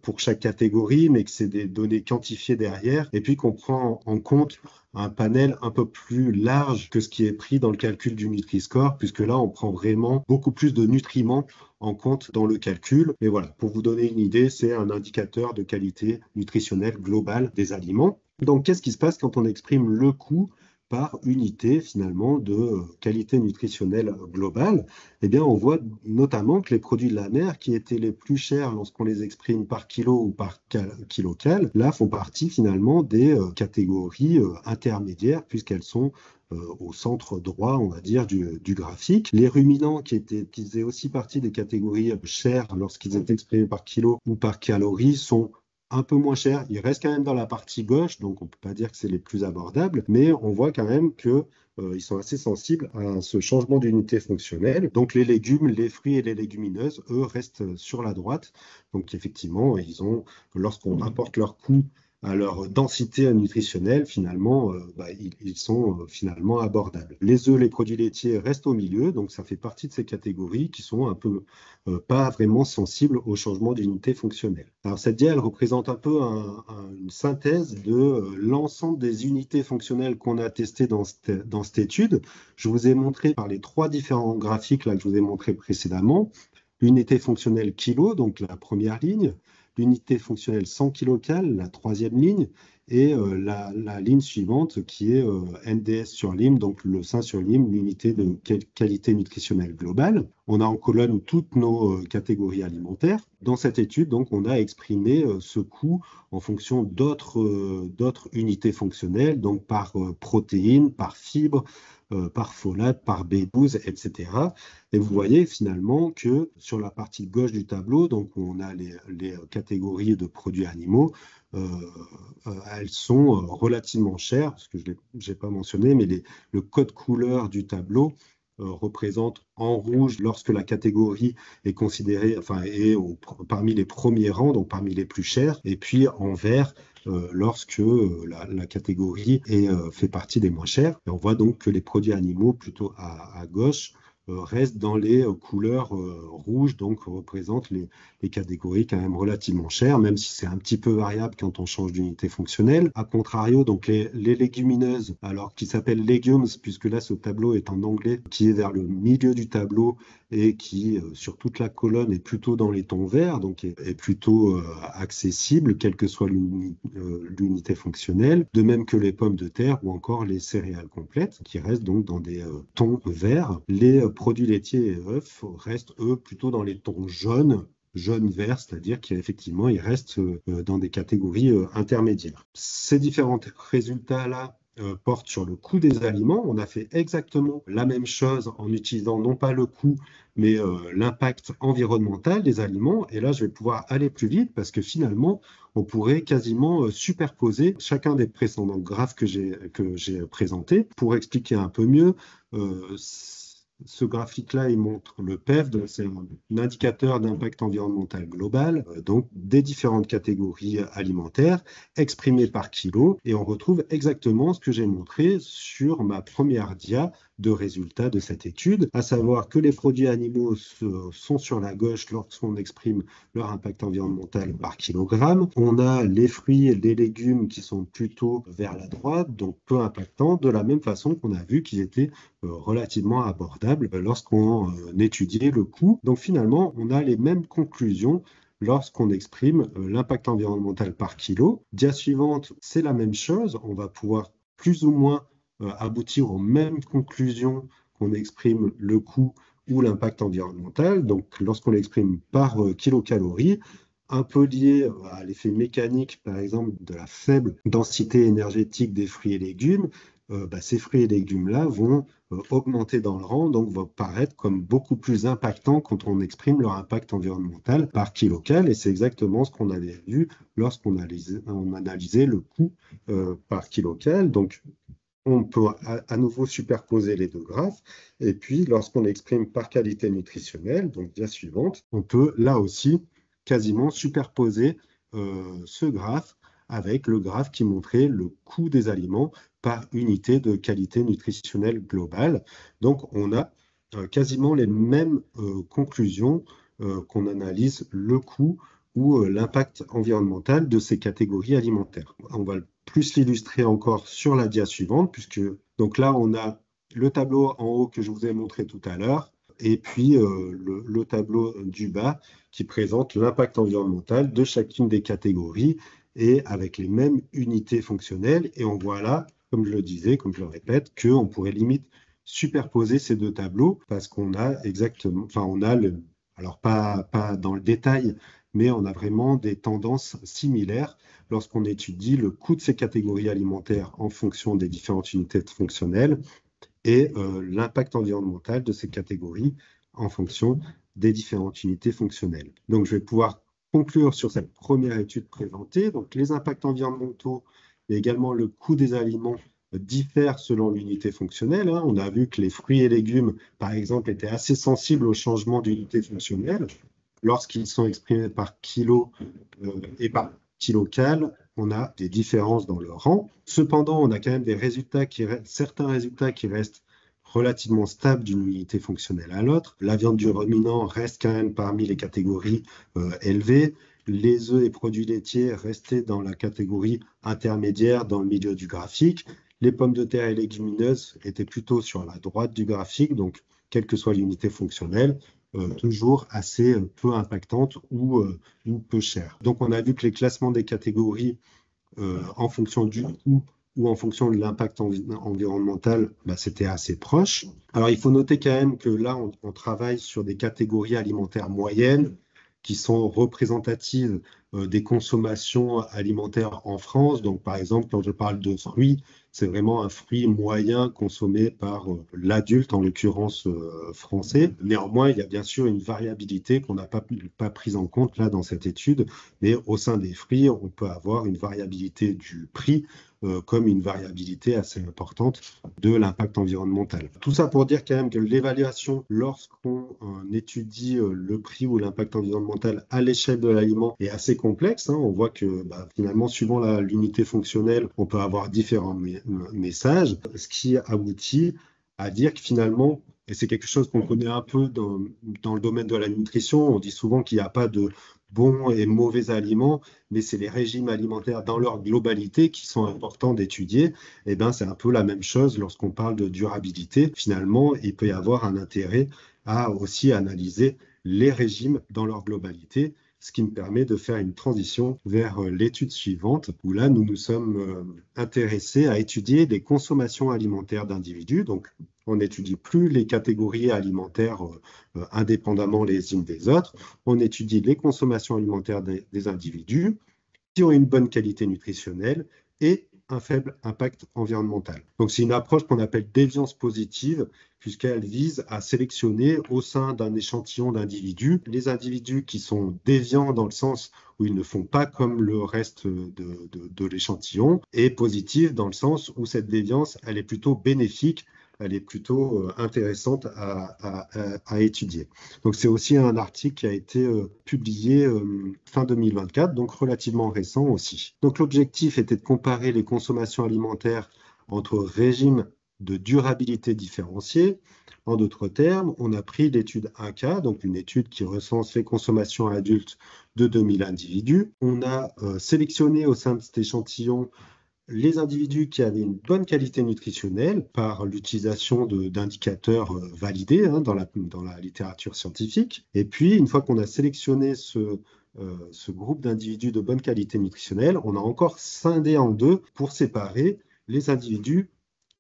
pour chaque catégorie, mais que c'est des données quantifiées derrière, et puis qu'on prend en compte un panel un peu plus large que ce qui est pris dans le calcul du Nutri-Score, puisque là, on prend vraiment beaucoup plus de nutriments en compte dans le calcul. Mais voilà, pour vous donner une idée, c'est un indicateur de qualité nutritionnelle globale des aliments. Donc, qu'est-ce qui se passe quand on exprime le coût par unité finalement de qualité nutritionnelle globale? Eh bien, on voit notamment que les produits de la mer, qui étaient les plus chers lorsqu'on les exprime par kilo ou par kilocal, là font partie finalement des catégories intermédiaires, puisqu'elles sont au centre droit, on va dire, du graphique. Les ruminants, qui faisaient aussi partie des catégories chères lorsqu'ils étaient exprimés par kilo ou par calories, sont un peu moins cher. Ils restent quand même dans la partie gauche, donc on ne peut pas dire que c'est les plus abordables, mais on voit quand même qu'ils sont assez sensibles à ce changement d'unité fonctionnelle. Donc les légumes, les fruits et les légumineuses, eux, restent sur la droite. Donc effectivement, lorsqu'on rapporte leur coût à leur densité nutritionnelle, finalement, ils sont finalement abordables. Les œufs, les produits laitiers restent au milieu, donc ça fait partie de ces catégories qui sont un peu pas vraiment sensibles au changement d'unité fonctionnelle. Alors cette dia, elle représente un peu une synthèse de l'ensemble des unités fonctionnelles qu'on a testées dans cette étude. Je vous ai montré par les 3 différents graphiques là, que je vous ai montrés précédemment, l'unité fonctionnelle kilo, donc la première ligne, l'unité fonctionnelle 100 kilocalories, la 3e ligne, et la ligne suivante qui est NDS sur lime, donc le sein sur lime, l'unité de qualité nutritionnelle globale. On a en colonne toutes nos catégories alimentaires. Dans cette étude, donc, on a exprimé ce coût en fonction d'autres unités fonctionnelles, donc par protéines, par fibres, par folate, par B12, etc. Et vous voyez finalement que sur la partie gauche du tableau, donc où on a les catégories de produits animaux, elles sont relativement chères, parce que je n'ai pas mentionné, mais le code couleur du tableau représente en rouge lorsque la catégorie est considérée, parmi les premiers rangs, donc parmi les plus chers, et puis en vert lorsque la catégorie fait partie des moins chers. Et on voit donc que les produits animaux, plutôt à gauche, restent dans les couleurs rouges, donc représentent les catégories quand même relativement chères, même si c'est un petit peu variable quand on change d'unité fonctionnelle. A contrario, donc les légumineuses, alors qui s'appellent legumes, puisque là ce tableau est en anglais, qui est vers le milieu du tableau et qui sur toute la colonne est plutôt dans les tons verts, donc est plutôt accessible, quelle que soit l'unité fonctionnelle, de même que les pommes de terre ou encore les céréales complètes, qui restent donc dans des tons verts. Les produits laitiers et œufs restent, eux, plutôt dans les tons jaune-vert, c'est-à-dire qu'effectivement, ils restent dans des catégories intermédiaires. Ces différents résultats-là porte sur le coût des aliments. On a fait exactement la même chose en utilisant non pas le coût, mais l'impact environnemental des aliments. Et là, je vais pouvoir aller plus vite parce que finalement, on pourrait quasiment superposer chacun des précédents graphes que j'ai présentés. Pour expliquer un peu mieux, ce graphique-là, il montre le PEF, c'est un indicateur d'impact environnemental global, donc des différentes catégories alimentaires exprimées par kilo. Et on retrouve exactement ce que j'ai montré sur ma première dia de résultats de cette étude, à savoir que les produits animaux sont sur la gauche lorsqu'on exprime leur impact environnemental par kilogramme. On a les fruits et les légumes qui sont plutôt vers la droite, donc peu impactants, de la même façon qu'on a vu qu'ils étaient relativement abordables lorsqu'on étudiait le coût. Donc finalement, on a les mêmes conclusions lorsqu'on exprime l'impact environnemental par kilo. Dia suivante, c'est la même chose. On va pouvoir plus ou moins aboutir aux mêmes conclusions qu'on exprime le coût ou l'impact environnemental. Donc lorsqu'on l'exprime par kilocalories, un peu lié à l'effet mécanique, par exemple, de la faible densité énergétique des fruits et légumes, ces fruits et légumes-là vont augmenter dans le rang, donc vont paraître comme beaucoup plus impactants quand on exprime leur impact environnemental par kilocal. Et c'est exactement ce qu'on avait vu lorsqu'on analysait le coût par kilocal. Donc, on peut à nouveau superposer les deux graphes. Et puis, lorsqu'on exprime par qualité nutritionnelle, donc dia suivante, on peut là aussi quasiment superposer ce graphe avec le graphe qui montrait le coût des aliments par unité de qualité nutritionnelle globale. Donc, on a quasiment les mêmes conclusions qu'on analyse le coût ou l'impact environnemental de ces catégories alimentaires. On va plus l'illustrer encore sur la dia suivante, puisque donc là, on a le tableau en haut que je vous ai montré tout à l'heure, et puis le tableau du bas qui présente l'impact environnemental de chacune des catégories et avec les mêmes unités fonctionnelles. Et on voit là, comme je le disais, comme je le répète, qu'on pourrait limite superposer ces deux tableaux parce qu'on a exactement, enfin on a alors pas dans le détail, mais on a vraiment des tendances similaires lorsqu'on étudie le coût de ces catégories alimentaires en fonction des différentes unités fonctionnelles et l'impact environnemental de ces catégories en fonction des différentes unités fonctionnelles. Donc, je vais pouvoir conclure sur cette première étude présentée. Donc, les impacts environnementaux et également le coût des aliments diffèrent selon l'unité fonctionnelle. On a vu que les fruits et légumes, par exemple, étaient assez sensibles au changement d'unité fonctionnelle. Lorsqu'ils sont exprimés par kilo et par kilocal, on a des différences dans le rang. Cependant, on a quand même certains résultats qui restent relativement stables d'une unité fonctionnelle à l'autre. La viande du ruminant reste quand même parmi les catégories élevées. Les œufs et produits laitiers restaient dans la catégorie intermédiaire dans le milieu du graphique. Les pommes de terre et légumineuses étaient plutôt sur la droite du graphique, donc quelle que soit l'unité fonctionnelle, toujours assez peu impactante ou peu chère. Donc on a vu que les classements des catégories en fonction du coût ou en fonction de l'impact environnemental, c'était assez proche. Alors il faut noter quand même que là on travaille sur des catégories alimentaires moyennes qui sont représentatives des consommations alimentaires en France. Donc par exemple, quand je parle de fruits, c'est vraiment un fruit moyen consommé par l'adulte, en l'occurrence français. Néanmoins, il y a bien sûr une variabilité qu'on n'a pas prise en compte là dans cette étude, mais au sein des fruits, on peut avoir une variabilité du prix comme une variabilité assez importante de l'impact environnemental. Tout ça pour dire quand même que l'évaluation, lorsqu'on étudie le prix ou l'impact environnemental à l'échelle de l'aliment, est assez complexe. On voit que finalement, suivant l'unité fonctionnelle, on peut avoir différents messages, ce qui aboutit à dire que finalement, et c'est quelque chose qu'on connaît un peu dans le domaine de la nutrition, on dit souvent qu'il n'y a pas de bons et mauvais aliments, mais c'est les régimes alimentaires dans leur globalité qui sont importants d'étudier. Et c'est un peu la même chose lorsqu'on parle de durabilité. Finalement, il peut y avoir un intérêt à aussi analyser les régimes dans leur globalité, ce qui me permet de faire une transition vers l'étude suivante, où là, nous nous sommes intéressés à étudier les consommations alimentaires d'individus. Donc, on n'étudie plus les catégories alimentaires indépendamment les unes des autres. On étudie les consommations alimentaires des individus qui ont une bonne qualité nutritionnelle et un faible impact environnemental. Donc c'est une approche qu'on appelle déviance positive, puisqu'elle vise à sélectionner au sein d'un échantillon d'individus les individus qui sont déviants dans le sens où ils ne font pas comme le reste de l'échantillon, et positive dans le sens où cette déviance, elle est plutôt bénéfique, elle est plutôt intéressante à étudier. Donc c'est aussi un article qui a été publié fin 2024, donc relativement récent aussi. Donc l'objectif était de comparer les consommations alimentaires entre régimes de durabilité différenciés. En d'autres termes, on a pris l'étude 1K, donc une étude qui recense les consommations adultes de 2000 individus. On a sélectionné au sein de cet échantillon les individus qui avaient une bonne qualité nutritionnelle par l'utilisation d'indicateurs validés dans la littérature scientifique. Et puis, une fois qu'on a sélectionné ce groupe d'individus de bonne qualité nutritionnelle, on a encore scindé en deux pour séparer les individus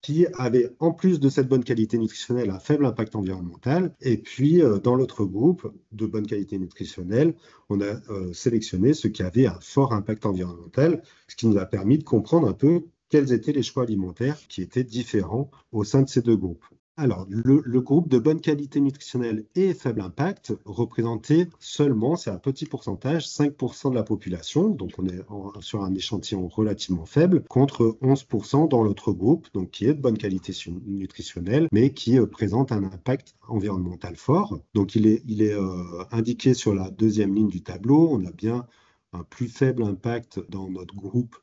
qui avaient, en plus de cette bonne qualité nutritionnelle, un faible impact environnemental. Et puis, dans l'autre groupe de bonne qualité nutritionnelle, on a sélectionné ceux qui avaient un fort impact environnemental, ce qui nous a permis de comprendre un peu quels étaient les choix alimentaires qui étaient différents au sein de ces deux groupes. Alors, le groupe de bonne qualité nutritionnelle et faible impact représentait seulement, c'est un petit pourcentage, 5% de la population, donc on est sur un échantillon relativement faible, contre 11% dans l'autre groupe, donc qui est de bonne qualité nutritionnelle, mais qui présente un impact environnemental fort. Donc il est indiqué sur la deuxième ligne du tableau, on a bien un plus faible impact dans notre groupe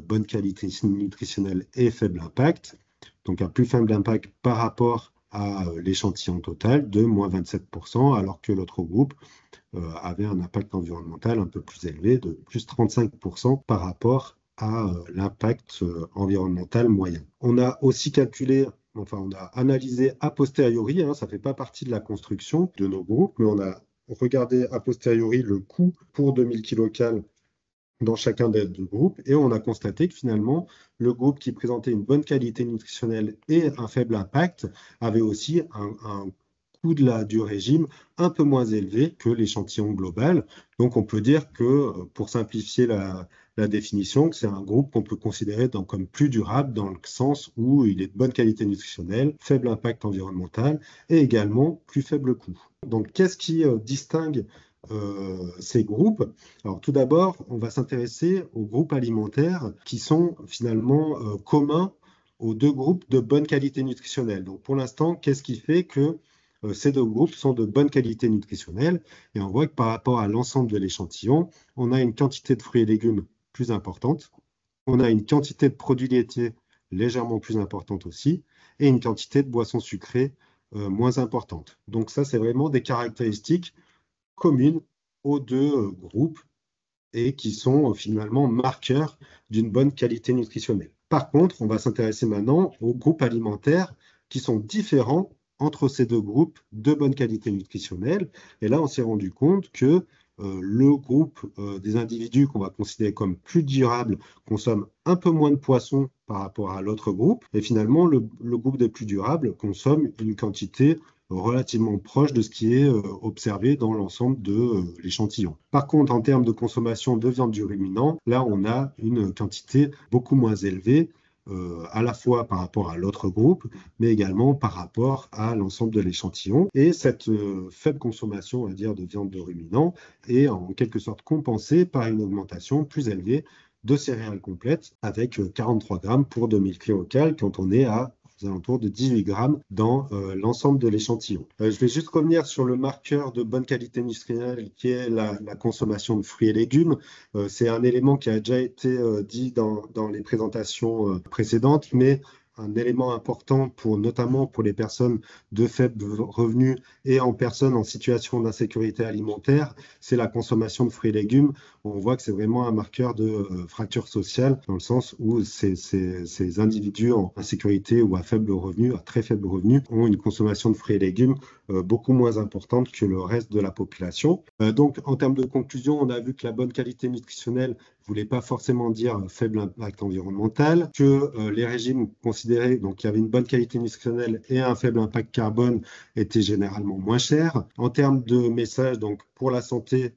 bonne qualité nutritionnelle et faible impact. Donc un plus faible impact par rapport à l'échantillon total de moins 27%, alors que l'autre groupe avait un impact environnemental un peu plus élevé de plus 35% par rapport à l'impact environnemental moyen. On a aussi calculé, on a analysé a posteriori, ça ne fait pas partie de la construction de nos groupes, mais on a regardé a posteriori le coût pour 2000 kcal dans chacun des deux groupes, et on a constaté que finalement, le groupe qui présentait une bonne qualité nutritionnelle et un faible impact avait aussi un coût du régime un peu moins élevé que l'échantillon global. Donc on peut dire que, pour simplifier la définition, que c'est un groupe qu'on peut considérer comme plus durable dans le sens où il est de bonne qualité nutritionnelle, faible impact environnemental et également plus faible coût. Donc qu'est-ce qui distingue ces groupes? Alors tout d'abord, on va s'intéresser aux groupes alimentaires qui sont finalement communs aux deux groupes de bonne qualité nutritionnelle. Donc pour l'instant, qu'est-ce qui fait que ces deux groupes sont de bonne qualité nutritionnelle? Et on voit que par rapport à l'ensemble de l'échantillon, on a une quantité de fruits et légumes plus importante, on a une quantité de produits laitiers légèrement plus importante aussi, et une quantité de boissons sucrées moins importante. Donc ça, c'est vraiment des caractéristiques communes aux deux groupes et qui sont finalement marqueurs d'une bonne qualité nutritionnelle. Par contre, on va s'intéresser maintenant aux groupes alimentaires qui sont différents entre ces deux groupes de bonne qualité nutritionnelle. Et là, on s'est rendu compte que le groupe des individus qu'on va considérer comme plus durables consomme un peu moins de poissons par rapport à l'autre groupe. Et finalement, le groupe des plus durables consomme une quantité relativement proche de ce qui est observé dans l'ensemble de l'échantillon. Par contre, en termes de consommation de viande du ruminant, là, on a une quantité beaucoup moins élevée, à la fois par rapport à l'autre groupe, mais également par rapport à l'ensemble de l'échantillon. Et cette faible consommation, on va dire, de viande de ruminant est en quelque sorte compensée par une augmentation plus élevée de céréales complètes, avec 43 grammes pour 2000 kcal, quand on est aux alentours de 18 grammes dans l'ensemble de l'échantillon. Je vais juste revenir sur le marqueur de bonne qualité nutritionnelle qui est la consommation de fruits et légumes. C'est un élément qui a déjà été dit dans les présentations précédentes, mais un élément important notamment pour les personnes de faible revenu et en personnes en situation d'insécurité alimentaire, c'est la consommation de fruits et légumes. On voit que c'est vraiment un marqueur de fracture sociale, dans le sens où ces individus en insécurité ou à faible revenu, à très faible revenu, ont une consommation de fruits et légumes beaucoup moins importante que le reste de la population. Donc, en termes de conclusion, on a vu que la bonne qualité nutritionnelle ne voulait pas forcément dire faible impact environnemental, que les régimes considérés, donc il y avait une bonne qualité nutritionnelle et un faible impact carbone, étaient généralement moins chers. En termes de message, donc pour la santé,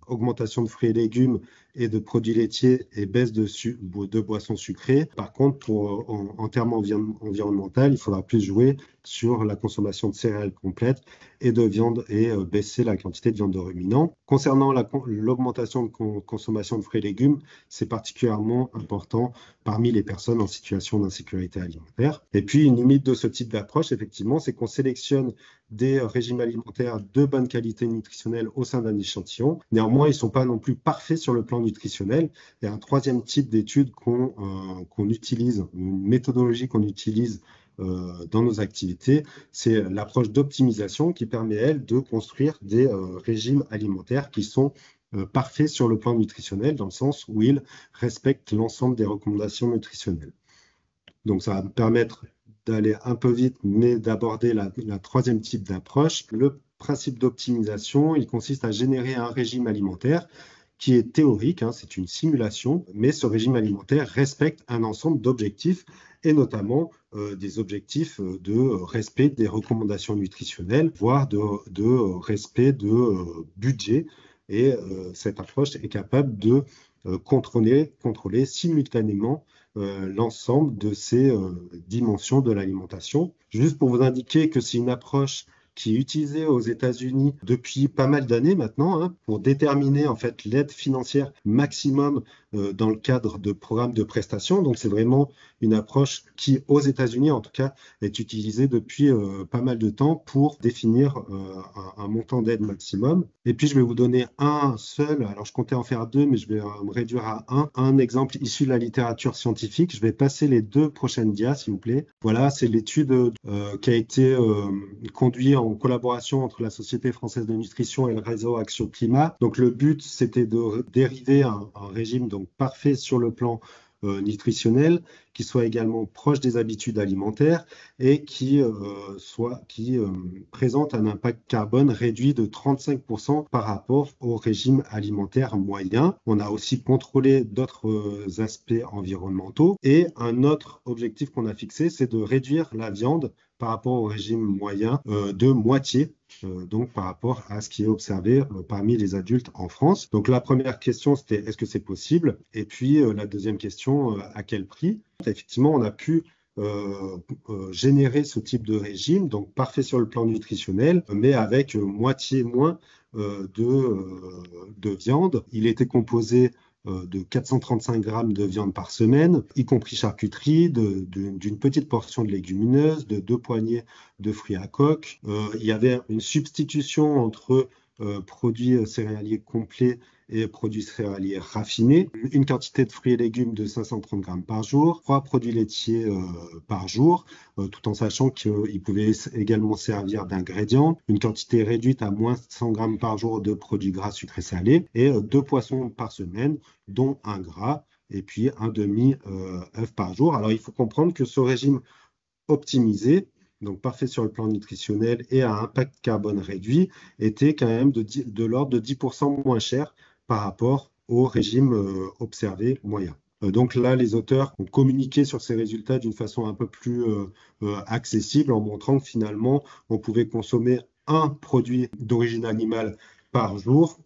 augmentation de fruits et légumes et de produits laitiers et baisse de boissons sucrées. Par contre, en termes environnementaux, il faudra plus jouer sur la consommation de céréales complètes et de viande et baisser la quantité de viande de ruminants. Concernant l'augmentation de consommation de fruits et légumes, c'est particulièrement important parmi les personnes en situation d'insécurité alimentaire. Et puis, une limite de ce type d'approche, effectivement, c'est qu'on sélectionne des régimes alimentaires de bonne qualité nutritionnelle au sein d'un échantillon. Néanmoins, ils ne sont pas non plus parfaits sur le plan nutritionnel. Il y a un troisième type d'étude qu'on utilise, une méthodologie qu'on utilise dans nos activités, c'est l'approche d'optimisation qui permet, elle, de construire des régimes alimentaires qui sont parfaits sur le plan nutritionnel, dans le sens où ils respectent l'ensemble des recommandations nutritionnelles. Donc, ça va me permettre d'aller un peu vite, mais d'aborder la troisième type d'approche. Le principe d'optimisation, il consiste à générer un régime alimentaire qui est théorique, hein, c'est une simulation, mais ce régime alimentaire respecte un ensemble d'objectifs et notamment des objectifs de respect des recommandations nutritionnelles, voire de respect de budget. Et cette approche est capable de contrôler simultanément l'ensemble de ces dimensions de l'alimentation. Juste pour vous indiquer que c'est une approche qui est utilisée aux États-Unis depuis pas mal d'années maintenant, hein, pour déterminer en fait l'aide financière maximum dans le cadre de programmes de prestations. Donc c'est vraiment une approche qui, aux États-Unis en tout cas, est utilisée depuis pas mal de temps pour définir un montant d'aide maximum. Et puis je vais vous donner un seul, alors je comptais en faire deux, mais je vais me réduire à un exemple issu de la littérature scientifique. Je vais passer les deux prochaines dias, s'il vous plaît. Voilà, c'est l'étude qui a été conduite en collaboration entre la Société française de nutrition et le réseau Action Climat. Donc le but, c'était de dériver un régime donc parfait sur le plan nutritionnel, qui soit également proche des habitudes alimentaires et qui présente un impact carbone réduit de 35% par rapport au régime alimentaire moyen. On a aussi contrôlé d'autres aspects environnementaux et un autre objectif qu'on a fixé, c'est de réduire la viande par rapport au régime moyen de moitié, donc par rapport à ce qui est observé parmi les adultes en France. Donc la première question, c'était est-ce que c'est possible? Et puis la deuxième question, à quel prix? Effectivement, on a pu générer ce type de régime, donc parfait sur le plan nutritionnel, mais avec moitié moins de viande. Il était composé de 435 grammes de viande par semaine, y compris charcuterie, d'une petite portion de légumineuses, de 2 poignées de fruits à coque. Il y avait une substitution entre produits céréaliers complets et produits céréaliers raffinés, une quantité de fruits et légumes de 530 grammes par jour, 3 produits laitiers par jour, tout en sachant qu'ils pouvaient également servir d'ingrédients, une quantité réduite à moins 100 grammes par jour de produits gras sucrés salés et 2 poissons par semaine, dont un gras et puis un demi-œuf par jour. Alors il faut comprendre que ce régime optimisé, donc parfait sur le plan nutritionnel et à impact carbone réduit, était quand même de l'ordre de 10% moins cher par rapport au régime observé moyen. Donc là, les auteurs ont communiqué sur ces résultats d'une façon un peu plus accessible en montrant que finalement, on pouvait consommer un produit d'origine animale par jour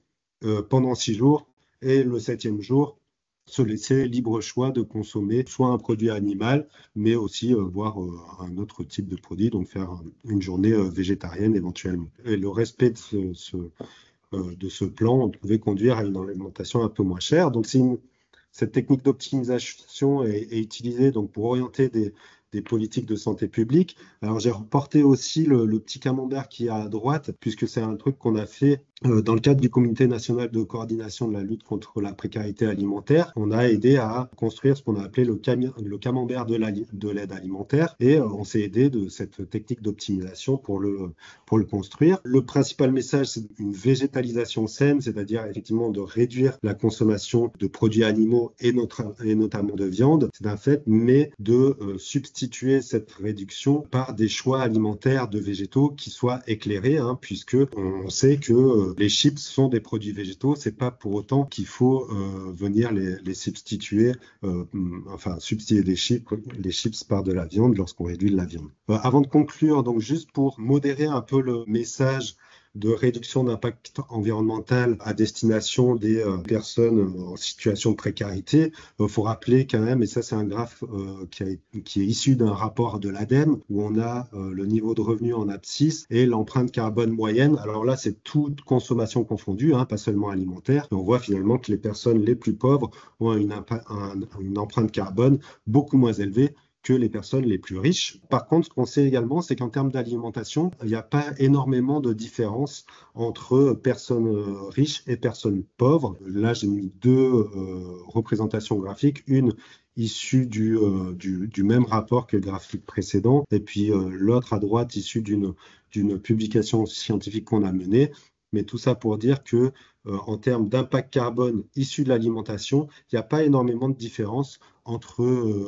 pendant 6 jours et le 7e jour, se laisser libre choix de consommer soit un produit animal, mais aussi voir un autre type de produit, donc faire une journée végétarienne éventuellement. Et le respect de ce plan pouvait conduire à une alimentation un peu moins chère. Donc cette technique d'optimisation est utilisée donc, pour orienter des politiques de santé publique. Alors j'ai reporté aussi le petit camembert qui est à droite, puisque c'est un truc qu'on a fait dans le cadre du Comité national de coordination de la lutte contre la précarité alimentaire. On a aidé à construire ce qu'on a appelé le camembert de l'aide alimentaire et on s'est aidé de cette technique d'optimisation pour le construire. Le principal message, c'est une végétalisation saine, c'est-à-dire effectivement de réduire la consommation de produits animaux et notamment de viande, c'est un fait, mais de substituer cette réduction par des choix alimentaires de végétaux qui soient éclairés, hein, puisque on sait que les chips sont des produits végétaux, c'est pas pour autant qu'il faut venir les substituer, substituer les chips par de la viande lorsqu'on réduit de la viande. Avant de conclure, donc juste pour modérer un peu le message de réduction d'impact environnemental à destination des personnes en situation de précarité. Faut rappeler quand même, et ça c'est un graphe qui est issu d'un rapport de l'ADEME, où on a le niveau de revenu en abscisse et l'empreinte carbone moyenne. Alors là, c'est toute consommation confondue, pas seulement alimentaire. Et on voit finalement que les personnes les plus pauvres ont une empreinte carbone beaucoup moins élevée que les personnes les plus riches. Par contre, ce qu'on sait également, c'est qu'en termes d'alimentation, il n'y a pas énormément de différence entre personnes riches et personnes pauvres. Là, j'ai mis deux représentations graphiques, une issue du même rapport que le graphique précédent, et puis l'autre à droite issue d'une publication scientifique qu'on a menée. Mais tout ça pour dire que en termes d'impact carbone issu de l'alimentation, il n'y a pas énormément de différence entre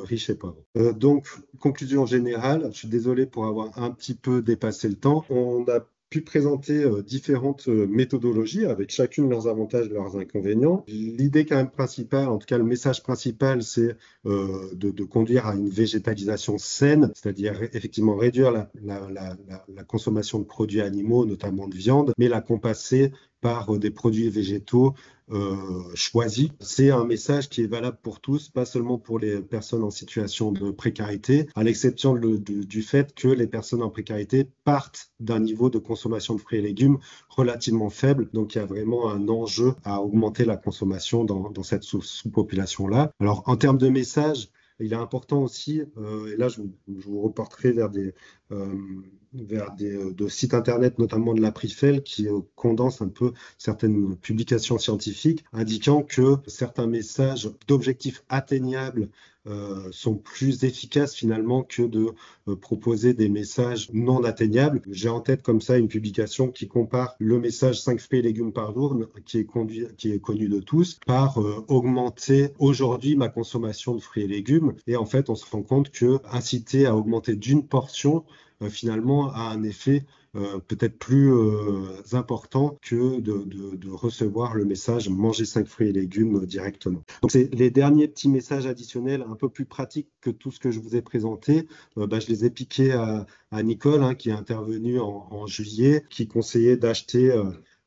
riches et pauvres. Donc, conclusion générale, je suis désolé pour avoir un petit peu dépassé le temps. On a pu présenter différentes méthodologies avec chacune leurs avantages et leurs inconvénients. L'idée quand même principale, en tout cas le message principal, c'est de conduire à une végétalisation saine, c'est-à-dire effectivement réduire la consommation de produits animaux, notamment de viande, mais la compenser par des produits végétaux choisis. C'est un message qui est valable pour tous, pas seulement pour les personnes en situation de précarité, à l'exception du fait que les personnes en précarité partent d'un niveau de consommation de fruits et légumes relativement faible. Donc, il y a vraiment un enjeu à augmenter la consommation dans cette sous-population-là. Alors, en termes de message, il est important aussi, et là je vous reporterai vers des sites internet, notamment de l'Aprifel, qui condensent un peu certaines publications scientifiques, indiquant que certains messages d'objectifs atteignables sont plus efficaces finalement que de proposer des messages non atteignables. J'ai en tête comme ça une publication qui compare le message 5 fruits et légumes par jour, qui est connu de tous, par augmenter aujourd'hui ma consommation de fruits et légumes. Et en fait, on se rend compte que inciter à augmenter d'une portion, finalement, a un effet peut-être plus important que de recevoir le message « manger 5 fruits et légumes » directement. Donc, c'est les derniers petits messages additionnels un peu plus pratiques que tout ce que je vous ai présenté. Je les ai piqués à Nicole, qui est intervenue en juillet, qui conseillait d'acheter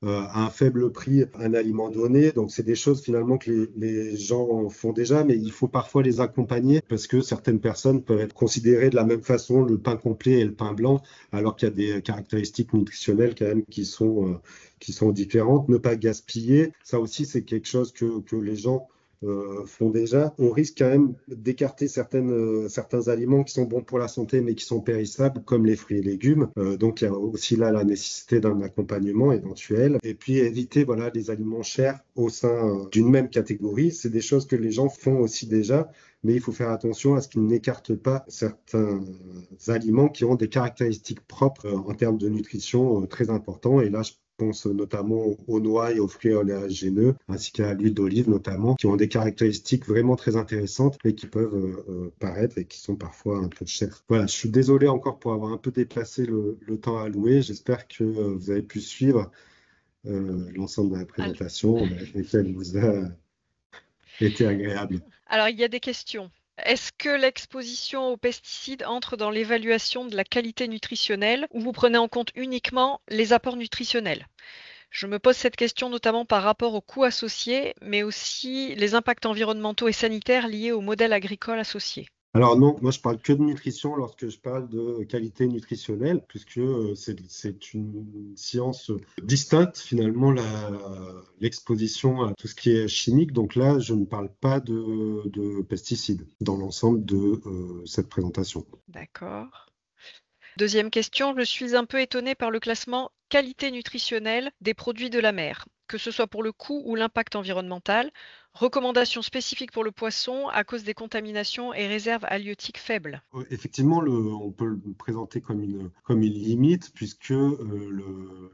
à un faible prix un aliment donné. Donc, c'est des choses finalement que les gens font déjà, mais il faut parfois les accompagner parce que certaines personnes peuvent être considérées de la même façon, le pain complet et le pain blanc, alors qu'il y a des caractéristiques nutritionnelles quand même qui sont différentes. Ne pas gaspiller, ça aussi, c'est quelque chose que les gens font déjà. On risque quand même d'écarter certains aliments qui sont bons pour la santé mais qui sont périssables, comme les fruits et légumes. Donc il y a aussi là la nécessité d'un accompagnement éventuel. Et puis éviter les aliments chers au sein d'une même catégorie. C'est des choses que les gens font aussi déjà, mais il faut faire attention à ce qu'ils n'écartent pas certains aliments qui ont des caractéristiques propres en termes de nutrition très importants. Et là, je pense notamment aux noix et aux fruits oléagineux, ainsi qu'à l'huile d'olive notamment, qui ont des caractéristiques vraiment très intéressantes et qui peuvent paraître et qui sont parfois un peu chères. Voilà, je suis désolé encore pour avoir un peu déplacé le temps alloué. J'espère que vous avez pu suivre l'ensemble de la présentation et qu'elle vous a été agréable. Alors, il y a des questions. Est-ce que l'exposition aux pesticides entre dans l'évaluation de la qualité nutritionnelle ou vous prenez en compte uniquement les apports nutritionnels ? Je me pose cette question notamment par rapport aux coûts associés, mais aussi les impacts environnementaux et sanitaires liés au modèle agricole associé. Alors non, moi je parle que de nutrition lorsque je parle de qualité nutritionnelle, puisque c'est une science distincte finalement, l'exposition à tout ce qui est chimique. Donc là, je ne parle pas de pesticides dans l'ensemble de cette présentation. D'accord. Deuxième question, je suis un peu étonnée par le classement qualité nutritionnelle des produits de la mer, que ce soit pour le coût ou l'impact environnemental. Recommandations spécifiques pour le poisson à cause des contaminations et réserves halieutiques faibles. Effectivement, on peut le présenter comme une limite, puisque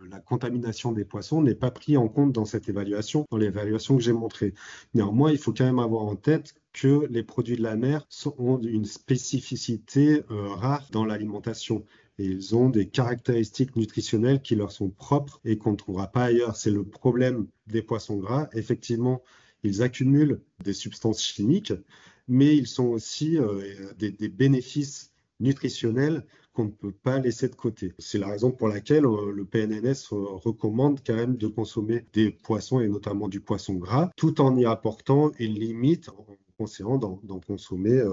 la contamination des poissons n'est pas prise en compte dans cette évaluation, dans l'évaluation que j'ai montrée. Néanmoins, il faut quand même avoir en tête que les produits de la mer ont une spécificité rare dans l'alimentation. Et ils ont des caractéristiques nutritionnelles qui leur sont propres et qu'on ne trouvera pas ailleurs. C'est le problème des poissons gras. Effectivement, ils accumulent des substances chimiques, mais ils sont aussi des bénéfices nutritionnels qu'on ne peut pas laisser de côté. C'est la raison pour laquelle le PNNS recommande quand même de consommer des poissons et notamment du poisson gras, tout en y apportant une limite en conseillant d'en consommer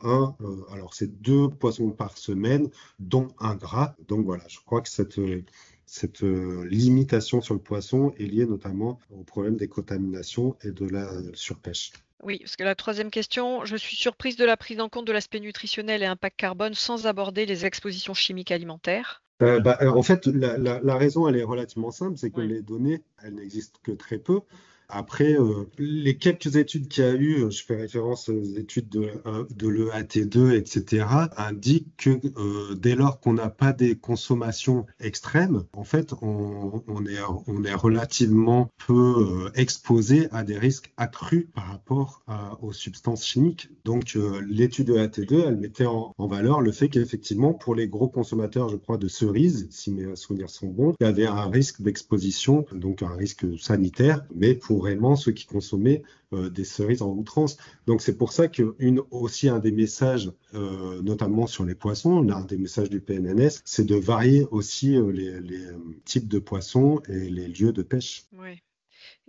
alors c'est 2 poissons par semaine, dont un gras. Donc voilà, je crois que cette limitation sur le poisson est liée notamment au problème des contaminations et de la surpêche. Oui, parce que la troisième question, je suis surprise de la prise en compte de l'aspect nutritionnel et impact carbone sans aborder les expositions chimiques alimentaires. En fait, la raison, elle est relativement simple, c'est que Oui. les données, elles n'existent que très peu. Après, les quelques études qu'il y a eu, je fais référence aux études de l'EAT2, etc., indiquent que dès lors qu'on n'a pas des consommations extrêmes, en fait, on est relativement peu exposé à des risques accrus par rapport aux substances chimiques. Donc, l'étude de l'EAT2, elle mettait en valeur le fait qu'effectivement, pour les gros consommateurs, je crois, de cerises, si mes souvenirs sont bons, il y avait un risque d'exposition, donc un risque sanitaire, mais pour réellement ceux qui consommaient des cerises en outrance. Donc c'est pour ça que aussi un des messages, notamment sur les poissons, l'un des messages du PNNS, c'est de varier aussi les types de poissons et les lieux de pêche. Oui.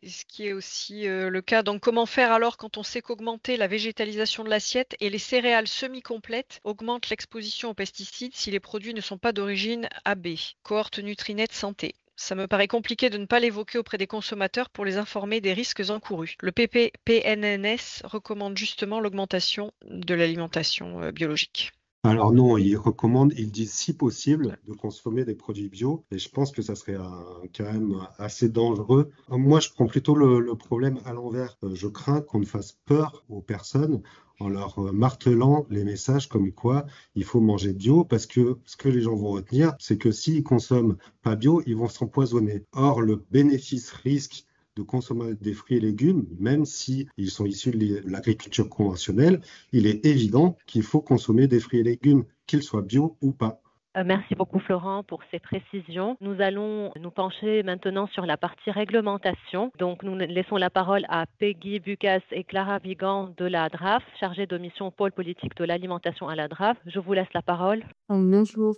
Et ce qui est aussi le cas. Donc, comment faire alors quand on sait qu'augmenter la végétalisation de l'assiette et les céréales semi-complètes augmente l'exposition aux pesticides si les produits ne sont pas d'origine AB, cohorte Nutrinet Santé? Ça me paraît compliqué de ne pas l'évoquer auprès des consommateurs pour les informer des risques encourus. Le PNNS recommande justement l'augmentation de l'alimentation biologique. Alors non, ils disent si possible de consommer des produits bio, et je pense que ça serait quand même assez dangereux. Moi, je prends plutôt le problème à l'envers. Je crains qu'on ne fasse peur aux personnes en leur martelant les messages comme quoi il faut manger bio, parce que ce que les gens vont retenir, c'est que s'ils consomment pas bio, ils vont s'empoisonner. Or, le bénéfice-risque de consommer des fruits et légumes, même si ils sont issus de l'agriculture conventionnelle, il est évident qu'il faut consommer des fruits et légumes, qu'ils soient bio ou pas. Merci beaucoup Florent pour ces précisions. Nous allons nous pencher maintenant sur la partie réglementation. Donc nous laissons la parole à Peggy Bucas et Clara Vigan de la DRAF, chargée de mission pôle politique de l'alimentation à la DRAF. Je vous laisse la parole. Bonjour.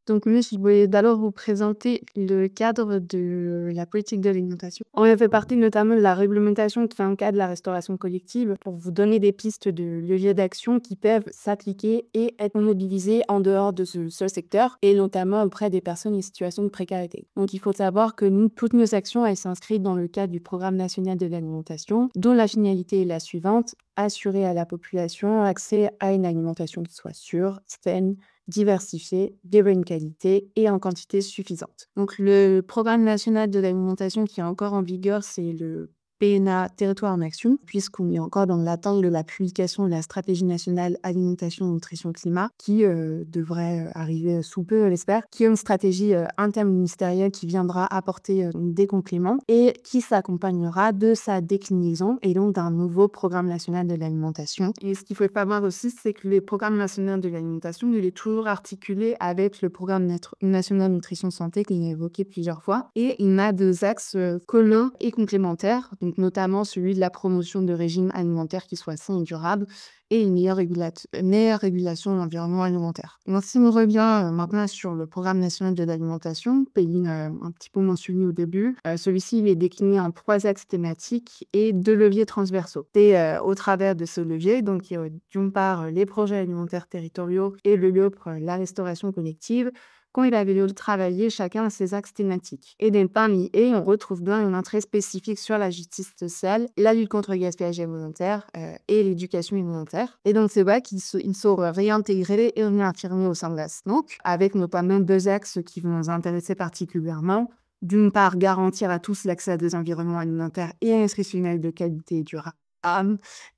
Donc, moi, je voulais d'abord vous présenter le cadre de la politique de l'alimentation. On a fait partie notamment de la réglementation qui encadre la restauration collective pour vous donner des pistes de leviers d'action qui peuvent s'appliquer et être mobilisés en dehors de ce seul secteur et notamment auprès des personnes en situation de précarité. Donc, il faut savoir que toutes nos actions, elles s'inscrivent dans le cadre du programme national de l'alimentation dont la finalité est la suivante: assurer à la population accès à une alimentation qui soit sûre, saine, diversifiée, de bonne qualité et en quantité suffisante. Donc, le programme national de l'alimentation qui est encore en vigueur, c'est le PNA Territoire en Action, puisqu'on est encore dans l'attente de la publication de la stratégie nationale alimentation, nutrition, climat, qui devrait arriver sous peu, j'espère, qui est une stratégie interministérielle qui viendra apporter des compléments et qui s'accompagnera de sa déclinaison et donc d'un nouveau programme national de l'alimentation. Et ce qu'il faut savoir aussi, c'est que le programme national de l'alimentation, il est toujours articulé avec le programme national nutrition santé que j'ai évoqué plusieurs fois, et il a 2 axes communs et complémentaires, donc notamment celui de la promotion de régimes alimentaires qui soient sains et durables et une meilleure régulation de l'environnement alimentaire. Donc, si on revient maintenant sur le programme national de l'alimentation, Péline un petit peu mentionné au début, celui-ci il est décliné en 3 axes thématiques et 2 leviers transversaux. Et au travers de ce levier, donc il y a d'une part les projets alimentaires territoriaux et l'autre la restauration collective, quand il avait travaillé chacun à ses axes thématiques. Et parmi eux, on retrouve bien une entrée spécifique sur la justice sociale, la lutte contre le gaspillage alimentaire et l'éducation alimentaire. Et donc, c'est vrai qu'ils sont réintégrés et réaffirmés au sein de la SNOC, avec notamment 2 axes qui vont nous intéresser particulièrement. D'une part, garantir à tous l'accès à des environnements alimentaires et nutritionnels de qualité et durable.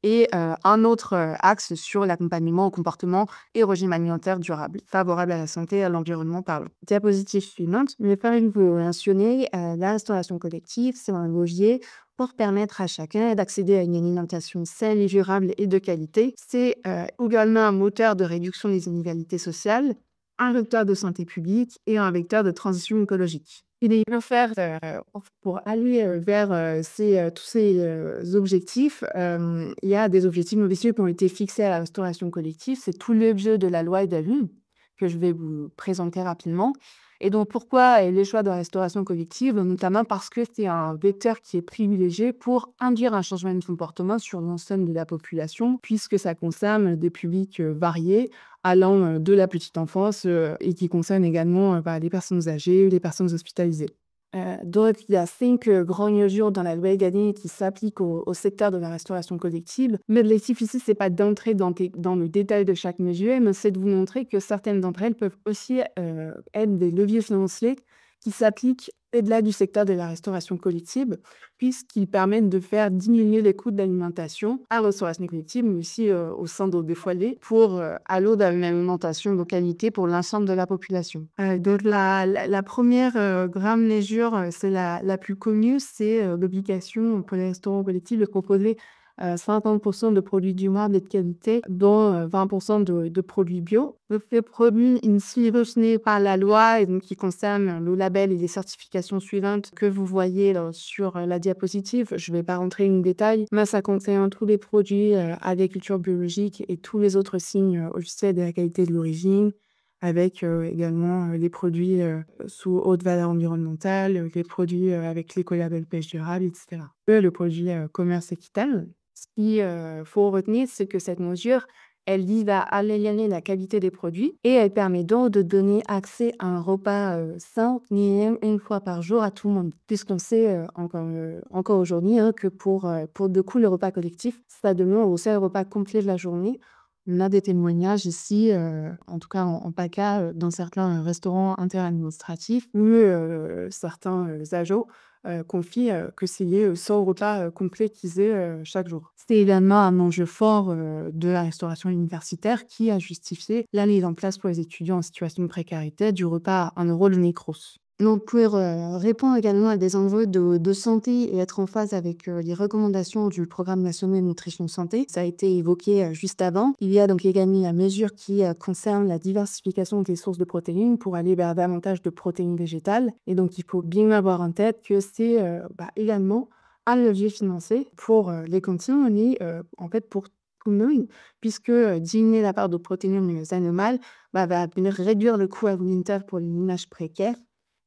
Et un autre axe sur l'accompagnement au comportement et au régime alimentaire durable, favorable à la santé et à l'environnement. Diapositive suivante. Je vais faire une mentionner la restauration collective, c'est un levier pour permettre à chacun d'accéder à une alimentation saine et durable et de qualité. C'est également un moteur de réduction des inégalités sociales, un vecteur de santé publique et un vecteur de transition écologique. Il faut faire pour aller vers tous ces objectifs. Il y a des objectifs ambitieux qui ont été fixés à la restauration collective. C'est tout l'objet de la loi Egalim. que je vais vous présenter rapidement. Et donc, pourquoi les choix de la restauration collective? Notamment parce que c'est un vecteur qui est privilégié pour induire un changement de comportement sur l'ensemble de la population, puisque ça concerne des publics variés, allant de la petite enfance et qui concerne également les personnes âgées, les personnes hospitalisées. Donc, il y a 5 grandes mesures dans la loi Egalim qui s'appliquent au secteur de la restauration collective. Mais l'objectif ici, c'est pas d'entrer dans le détail de chaque mesure, mais c'est de vous montrer que certaines d'entre elles peuvent aussi être des leviers financiers qui s'appliquent au-delà du secteur de la restauration collective, puisqu'ils permettent de faire diminuer les coûts d'alimentation à la restauration collective, mais aussi au sein des foyers, pour allouer une alimentation de qualité pour l'ensemble de la population. Donc, la première grande mesure, c'est la plus connue, c'est l'obligation pour les restaurants collectifs de proposer 50% de produits durables et de qualité, dont 20% de produits bio. Ces produits ici retenus par la loi et donc qui concernent le label et les certifications suivantes que vous voyez là, sur la diapositive. Je ne vais pas rentrer dans le détail, mais ça concerne tous les produits agriculture biologique et tous les autres signes officiels de la qualité de l'origine, avec également les produits sous haute valeur environnementale, les produits avec l'écolabel pêche durable, etc. Le produit commerce équitable. Ce qu'il faut retenir, c'est que cette mesure, elle vise à améliorer la qualité des produits et elle permet donc de donner accès à un repas sain, minimum une fois par jour à tout le monde. Puisqu'on sait encore aujourd'hui que pour de coups, le repas collectif, ça demande aussi un repas complet de la journée. On a des témoignages ici, en tout cas en PACA, dans certains restaurants interadministratifs où certains agents confient que c'est 100 repas complétisés chaque jour. C'est également un enjeu fort de la restauration universitaire qui a justifié la mise en place pour les étudiants en situation de précarité du repas à 1 euro le Nécros. Donc, pour répondre également à des enjeux de santé et être en phase avec les recommandations du Programme national de nutrition santé, ça a été évoqué juste avant. Il y a donc également la mesure qui concerne la diversification des sources de protéines pour aller vers davantage de protéines végétales. Et donc, il faut bien avoir en tête que c'est également un levier financier pour les cantines et en fait pour tout le monde, puisque diminuer la part de protéines animales va venir réduire le coût alimentaire pour les ménages précaires,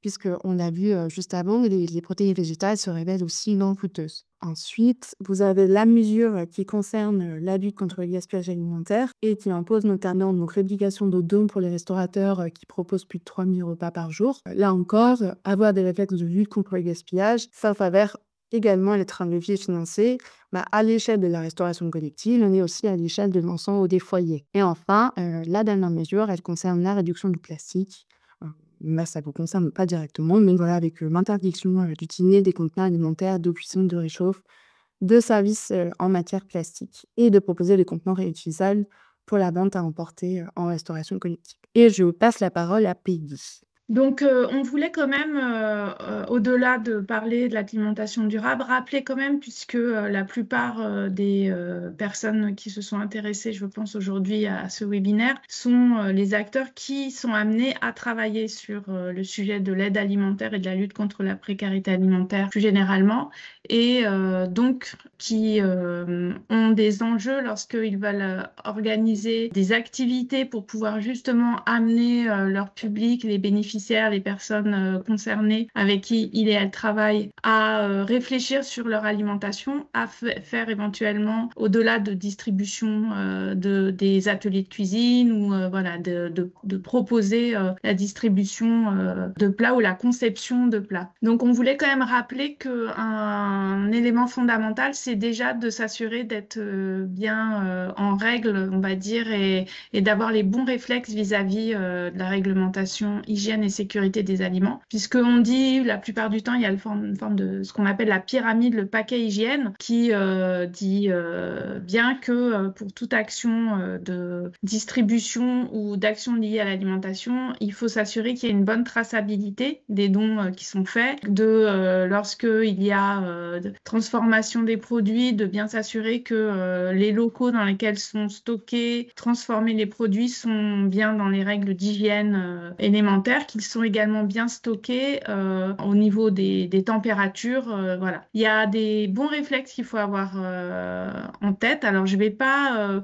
puisqu'on a vu juste avant, les protéines végétales se révèlent aussi non coûteuses. Ensuite, vous avez la mesure qui concerne la lutte contre le gaspillage alimentaire et qui impose notamment une réduction de dons pour les restaurateurs qui proposent plus de 3000 repas par jour. Là encore, avoir des réflexes de lutte contre le gaspillage, ça s'avère également être un levier financier à l'échelle de la restauration collective, mais aussi à l'échelle de l'ensemble des foyers. Et enfin, la dernière mesure, elle concerne la réduction du plastique. Là, ça ne vous concerne pas directement, mais voilà, avec l'interdiction d'utiliser des contenants alimentaires, d'eau cuisson, de réchauffe, de services en matière plastique et de proposer des contenants réutilisables pour la vente à emporter en restauration collective. Et je passe la parole à Peggy. Donc, on voulait quand même, au-delà de parler de l'alimentation durable, rappeler quand même, puisque la plupart des personnes qui se sont intéressées, je pense aujourd'hui à ce webinaire, sont les acteurs qui sont amenés à travailler sur le sujet de l'aide alimentaire et de la lutte contre la précarité alimentaire plus généralement, et donc qui ont des enjeux lorsqu'ils veulent organiser des activités pour pouvoir justement amener leur public, les bénéficiaires, les personnes concernées avec qui il et elle travaillent, à réfléchir sur leur alimentation, à faire éventuellement, au-delà de distribution des ateliers de cuisine ou de proposer la distribution de plats ou la conception de plats. Donc on voulait quand même rappeler qu'un élément fondamental, c'est déjà de s'assurer d'être bien en règle, on va dire, et d'avoir les bons réflexes vis-à-vis de la réglementation hygiène et sécurité des aliments, puisqu'on dit la plupart du temps, il y a une forme de ce qu'on appelle la pyramide, le paquet hygiène, qui dit bien que pour toute action de distribution ou d'action liée à l'alimentation, il faut s'assurer qu'il y ait une bonne traçabilité des dons qui sont faits, lorsqu'il y a transformation des produits, de bien s'assurer que les locaux dans lesquels sont stockés, transformés les produits sont bien dans les règles d'hygiène élémentaires, qu'ils sont également bien stockés au niveau des températures. Voilà. Il y a des bons réflexes qu'il faut avoir en tête. Alors, je ne vais pas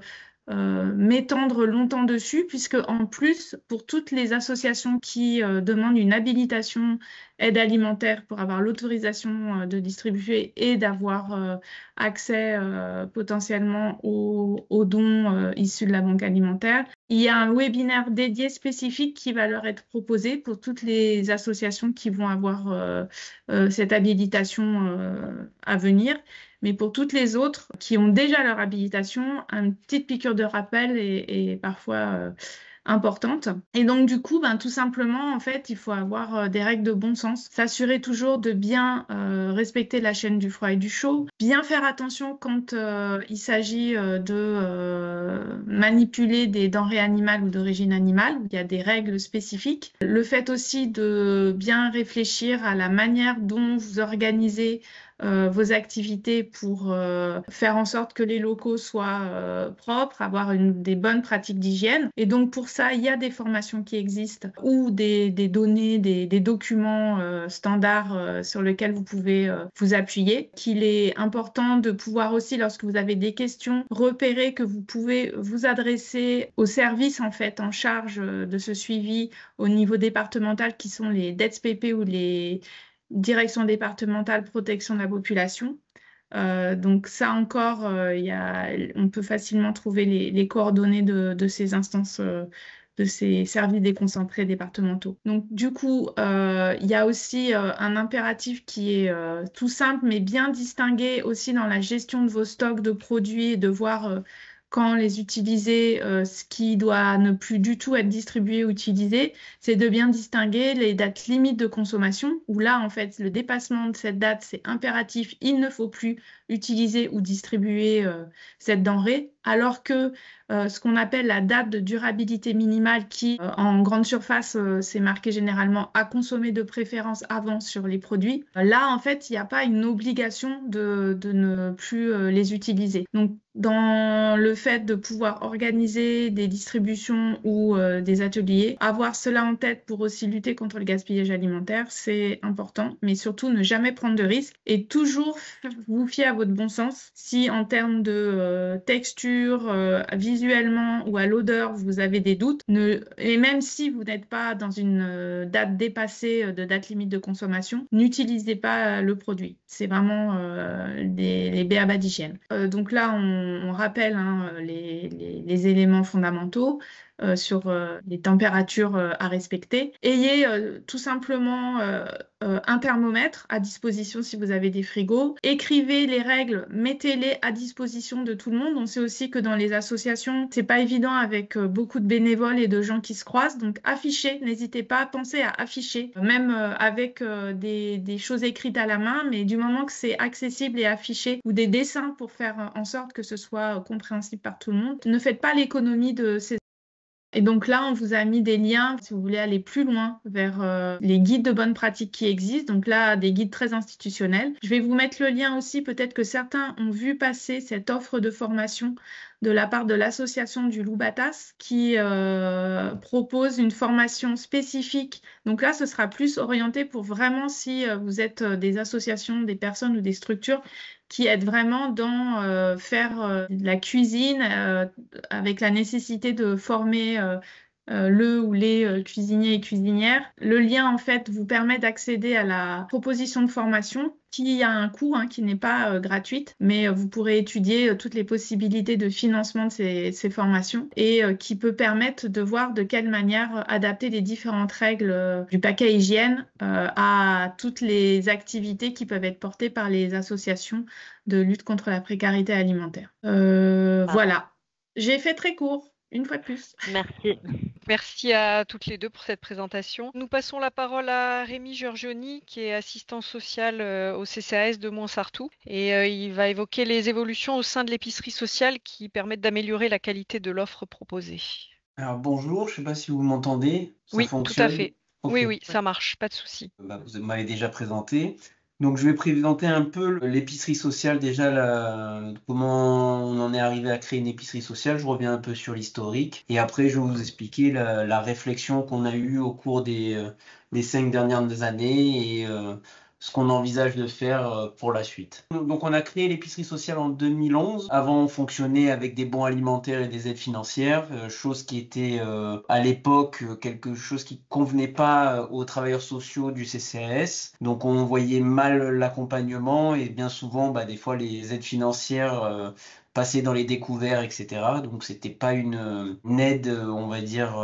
m'étendre longtemps dessus, puisque en plus, pour toutes les associations qui demandent une habilitation aide alimentaire pour avoir l'autorisation de distribuer et d'avoir accès potentiellement aux dons issus de la banque alimentaire, il y a un webinaire dédié spécifique qui va leur être proposé pour toutes les associations qui vont avoir cette habilitation à venir. Mais pour toutes les autres qui ont déjà leur habilitation, une petite piqûre de rappel est parfois importante. Et donc, du coup, tout simplement, en fait, il faut avoir des règles de bon sens, s'assurer toujours de bien respecter la chaîne du froid et du chaud, bien faire attention quand il s'agit de manipuler des denrées animales ou d'origine animale, où il y a des règles spécifiques. Le fait aussi de bien réfléchir à la manière dont vous organisez vos activités pour faire en sorte que les locaux soient propres, avoir des bonnes pratiques d'hygiène. Et donc pour ça, il y a des formations qui existent ou des données, des documents standards sur lesquels vous pouvez vous appuyer. Qu'il est important de pouvoir aussi, lorsque vous avez des questions, repérer que vous pouvez vous adresser aux services en fait en charge de ce suivi au niveau départemental qui sont les DETSPP ou les Direction départementale protection de la population. Donc ça encore, on peut facilement trouver les coordonnées de ces instances, de ces services déconcentrés départementaux. Donc du coup, il y a aussi un impératif qui est tout simple, mais bien distingué aussi dans la gestion de vos stocks de produits et de voir quand les utiliser, ce qui doit ne plus du tout être distribué ou utilisé, c'est de bien distinguer les dates limites de consommation, où là, en fait, le dépassement de cette date, c'est impératif, il ne faut plus utiliser ou distribuer cette denrée, alors que ce qu'on appelle la date de durabilité minimale qui, en grande surface, c'est marqué généralement à consommer de préférence avant sur les produits. Là, en fait, il n'y a pas une obligation de ne plus les utiliser. Donc, dans le fait de pouvoir organiser des distributions ou des ateliers, avoir cela en tête pour aussi lutter contre le gaspillage alimentaire, c'est important, mais surtout ne jamais prendre de risques et toujours vous fier à votre bon sens. Si en termes de texture, visuellement ou à l'odeur, vous avez des doutes, et même si vous n'êtes pas dans une date dépassée de date limite de consommation, n'utilisez pas le produit. C'est vraiment les b.a.-ba d'hygiène. Donc là, on rappelle les éléments fondamentaux sur les températures à respecter. Ayez tout simplement un thermomètre à disposition si vous avez des frigos. Écrivez les règles, mettez-les à disposition de tout le monde. On sait aussi que dans les associations, c'est pas évident avec beaucoup de bénévoles et de gens qui se croisent. Donc affichez, n'hésitez pas, pensez à afficher, même avec des choses écrites à la main, mais du moment que c'est accessible et affiché, ou des dessins pour faire en sorte que ce soit compréhensible par tout le monde. Ne faites pas l'économie de ces... Et donc là, on vous a mis des liens si vous voulez aller plus loin vers les guides de bonnes pratiques qui existent. Donc là, des guides très institutionnels. Je vais vous mettre le lien aussi. Peut-être que certains ont vu passer cette offre de formation de la part de l'association du Loup Batas qui propose une formation spécifique. Donc là, ce sera plus orienté pour vraiment si vous êtes des associations, des personnes ou des structures qui aident vraiment dans faire de la cuisine avec la nécessité de former le ou les cuisiniers et cuisinières. Le lien, en fait, vous permet d'accéder à la proposition de formation qui a un coût, qui n'est pas gratuite, mais vous pourrez étudier toutes les possibilités de financement de ces formations et qui peut permettre de voir de quelle manière adapter les différentes règles du paquet hygiène à toutes les activités qui peuvent être portées par les associations de lutte contre la précarité alimentaire. Voilà, j'ai fait très court. Une fois de plus. Merci. Merci à toutes les deux pour cette présentation. Nous passons la parole à Rémi Giorgioni, qui est assistant social au CCAS de Montsartou. Et il va évoquer les évolutions au sein de l'épicerie sociale qui permettent d'améliorer la qualité de l'offre proposée. Alors bonjour, je ne sais pas si vous m'entendez. Oui, fonctionne. Tout à fait. Okay. Oui, ça marche, pas de souci. Vous m'avez déjà présenté. Donc je vais présenter un peu l'épicerie sociale, déjà comment on en est arrivé à créer une épicerie sociale. Je reviens un peu sur l'historique et après je vais vous expliquer la réflexion qu'on a eue au cours des 5 dernières années et ce qu'on envisage de faire pour la suite. Donc on a créé l'épicerie sociale en 2011. Avant, on fonctionnait avec des bons alimentaires et des aides financières, chose qui était à l'époque quelque chose qui convenait pas aux travailleurs sociaux du CCAS. Donc on voyait mal l'accompagnement et bien souvent, des fois, les aides financières passaient dans les découverts, etc. Donc c'était pas une aide, on va dire,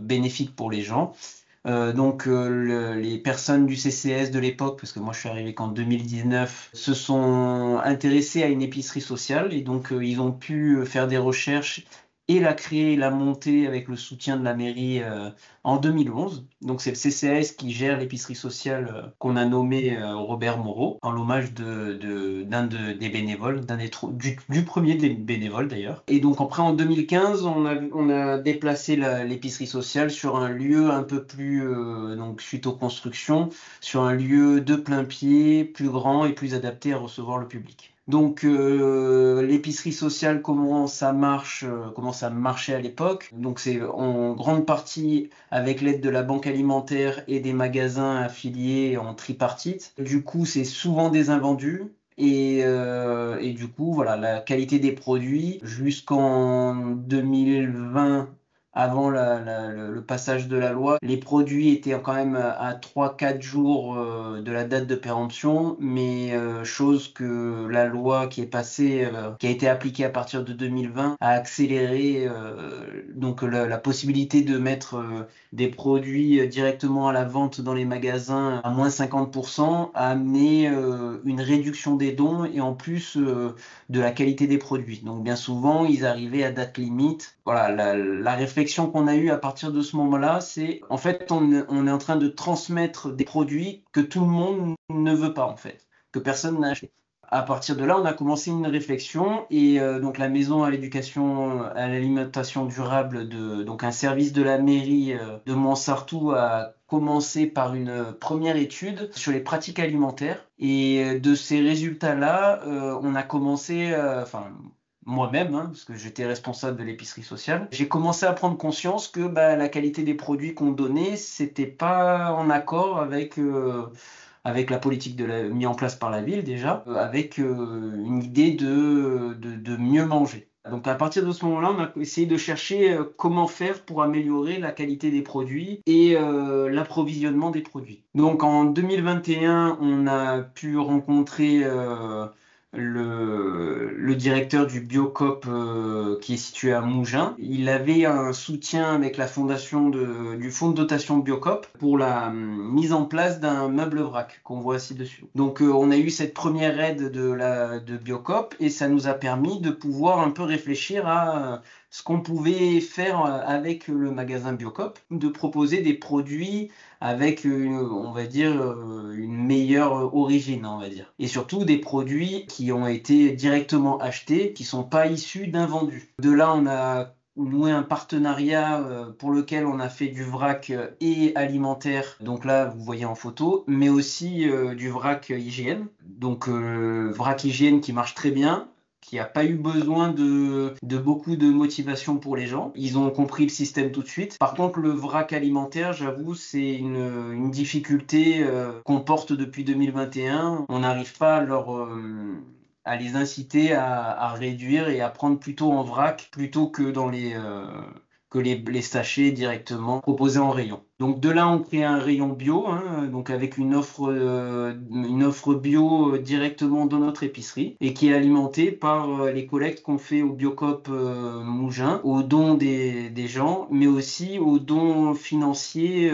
bénéfique pour les gens. Les personnes du CCS de l'époque, parce que moi je suis arrivé qu'en 2019, se sont intéressées à une épicerie sociale et donc ils ont pu faire des recherches et la créer et la monter avec le soutien de la mairie en 2011. Donc c'est le CCAS qui gère l'épicerie sociale qu'on a nommé Robert Moreau, en l'hommage des bénévoles, du premier des bénévoles d'ailleurs. Et donc après en 2015, on a déplacé l'épicerie sociale sur un lieu un peu plus, donc suite aux constructions, sur un lieu de plein pied, plus grand et plus adapté à recevoir le public. Donc l'épicerie sociale, comment ça marchait à l'époque. Donc c'est en grande partie avec l'aide de la banque alimentaire et des magasins affiliés en tripartite. Du coup, c'est souvent des invendus. Et du coup, voilà, la qualité des produits jusqu'en 2020. Avant le passage de la loi, les produits étaient quand même à 3-4 jours de la date de péremption, mais chose que la loi qui est passée, qui a été appliquée à partir de 2020, a accéléré donc la possibilité de mettre des produits directement à la vente dans les magasins à moins 50%, a amené une réduction des dons et en plus de la qualité des produits. Donc bien souvent, ils arrivaient à date limite. Voilà, la réflexion qu'on a eue à partir de ce moment-là, c'est en fait on est en train de transmettre des produits que tout le monde ne veut pas en fait, que personne n'a acheté. À partir de là, on a commencé une réflexion et donc la maison à l'éducation, à l'alimentation durable, donc un service de la mairie de Montsartou a commencé par une première étude sur les pratiques alimentaires et de ces résultats-là, on a commencé, moi-même, parce que j'étais responsable de l'épicerie sociale, j'ai commencé à prendre conscience que la qualité des produits qu'on donnait, c'était pas en accord avec la politique mise en place par la ville déjà, avec une idée de mieux manger. Donc à partir de ce moment-là, on a essayé de chercher comment faire pour améliorer la qualité des produits et l'approvisionnement des produits. Donc en 2021, on a pu rencontrer le directeur du Biocop qui est situé à Mougins. Il avait un soutien avec la fondation du fonds de dotation Biocop pour la mise en place d'un meuble vrac qu'on voit ci-dessus. Donc on a eu cette première aide de Biocop et ça nous a permis de pouvoir un peu réfléchir à ce qu'on pouvait faire avec le magasin Biocop, de proposer des produits avec, on va dire, une meilleure origine, on va dire. Et surtout des produits qui ont été directement achetés, qui ne sont pas issus d'invendus. De là, on a noué un partenariat pour lequel on a fait du vrac et alimentaire, donc là vous voyez en photo, mais aussi du vrac hygiène. Donc vrac hygiène qui marche très bien, qui n'a pas eu besoin de beaucoup de motivation pour les gens. Ils ont compris le système tout de suite. Par contre, le vrac alimentaire, j'avoue, c'est une difficulté qu'on porte depuis 2021. On n'arrive pas à les inciter à réduire et à prendre plutôt en vrac plutôt que dans les sachets directement proposés en rayon. Donc de là, on crée un rayon bio, donc avec une offre bio directement dans notre épicerie et qui est alimentée par les collectes qu'on fait au Biocop Mougins, aux dons des gens, mais aussi aux dons financiers,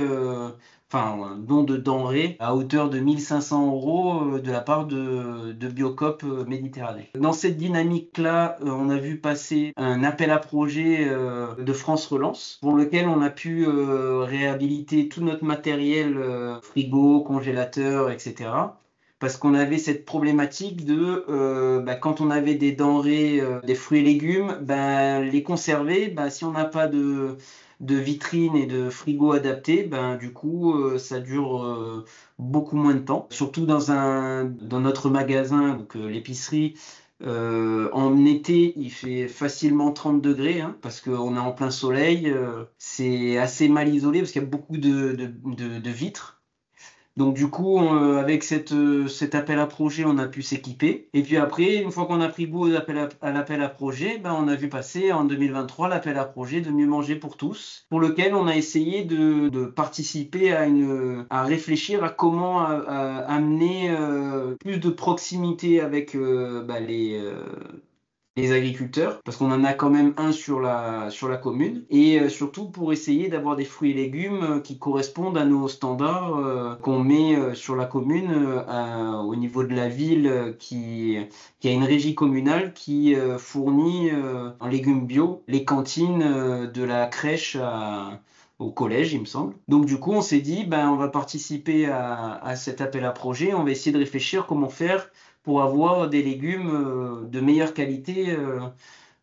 don de denrées à hauteur de 1 500 € de la part de Biocop Méditerranée. Dans cette dynamique-là, on a vu passer un appel à projet de France Relance pour lequel on a pu réhabiliter tout notre matériel, frigo, congélateur, etc. Parce qu'on avait cette problématique de quand on avait des denrées, des fruits et légumes, les conserver, si on n'a pas de vitrines et de frigo adaptés, du coup ça dure beaucoup moins de temps. Surtout dans notre magasin, donc l'épicerie, en été il fait facilement 30 degrés parce qu'on est en plein soleil, c'est assez mal isolé parce qu'il y a beaucoup de vitres. Donc du coup, avec cet appel à projet, on a pu s'équiper. Et puis après, une fois qu'on a pris goût à l'appel à projet, ben, on a vu passer en 2023 l'appel à projet de Mieux manger pour tous, pour lequel on a essayé de participer à réfléchir à comment amener plus de proximité avec les agriculteurs, parce qu'on en a quand même un sur la commune, et surtout pour essayer d'avoir des fruits et légumes qui correspondent à nos standards qu'on met sur la commune au niveau de la ville qui a une régie communale qui fournit en légumes bio les cantines de la crèche au collège, il me semble. Donc du coup, on s'est dit, on va participer à cet appel à projet, on va essayer de réfléchir comment faire pour avoir des légumes de meilleure qualité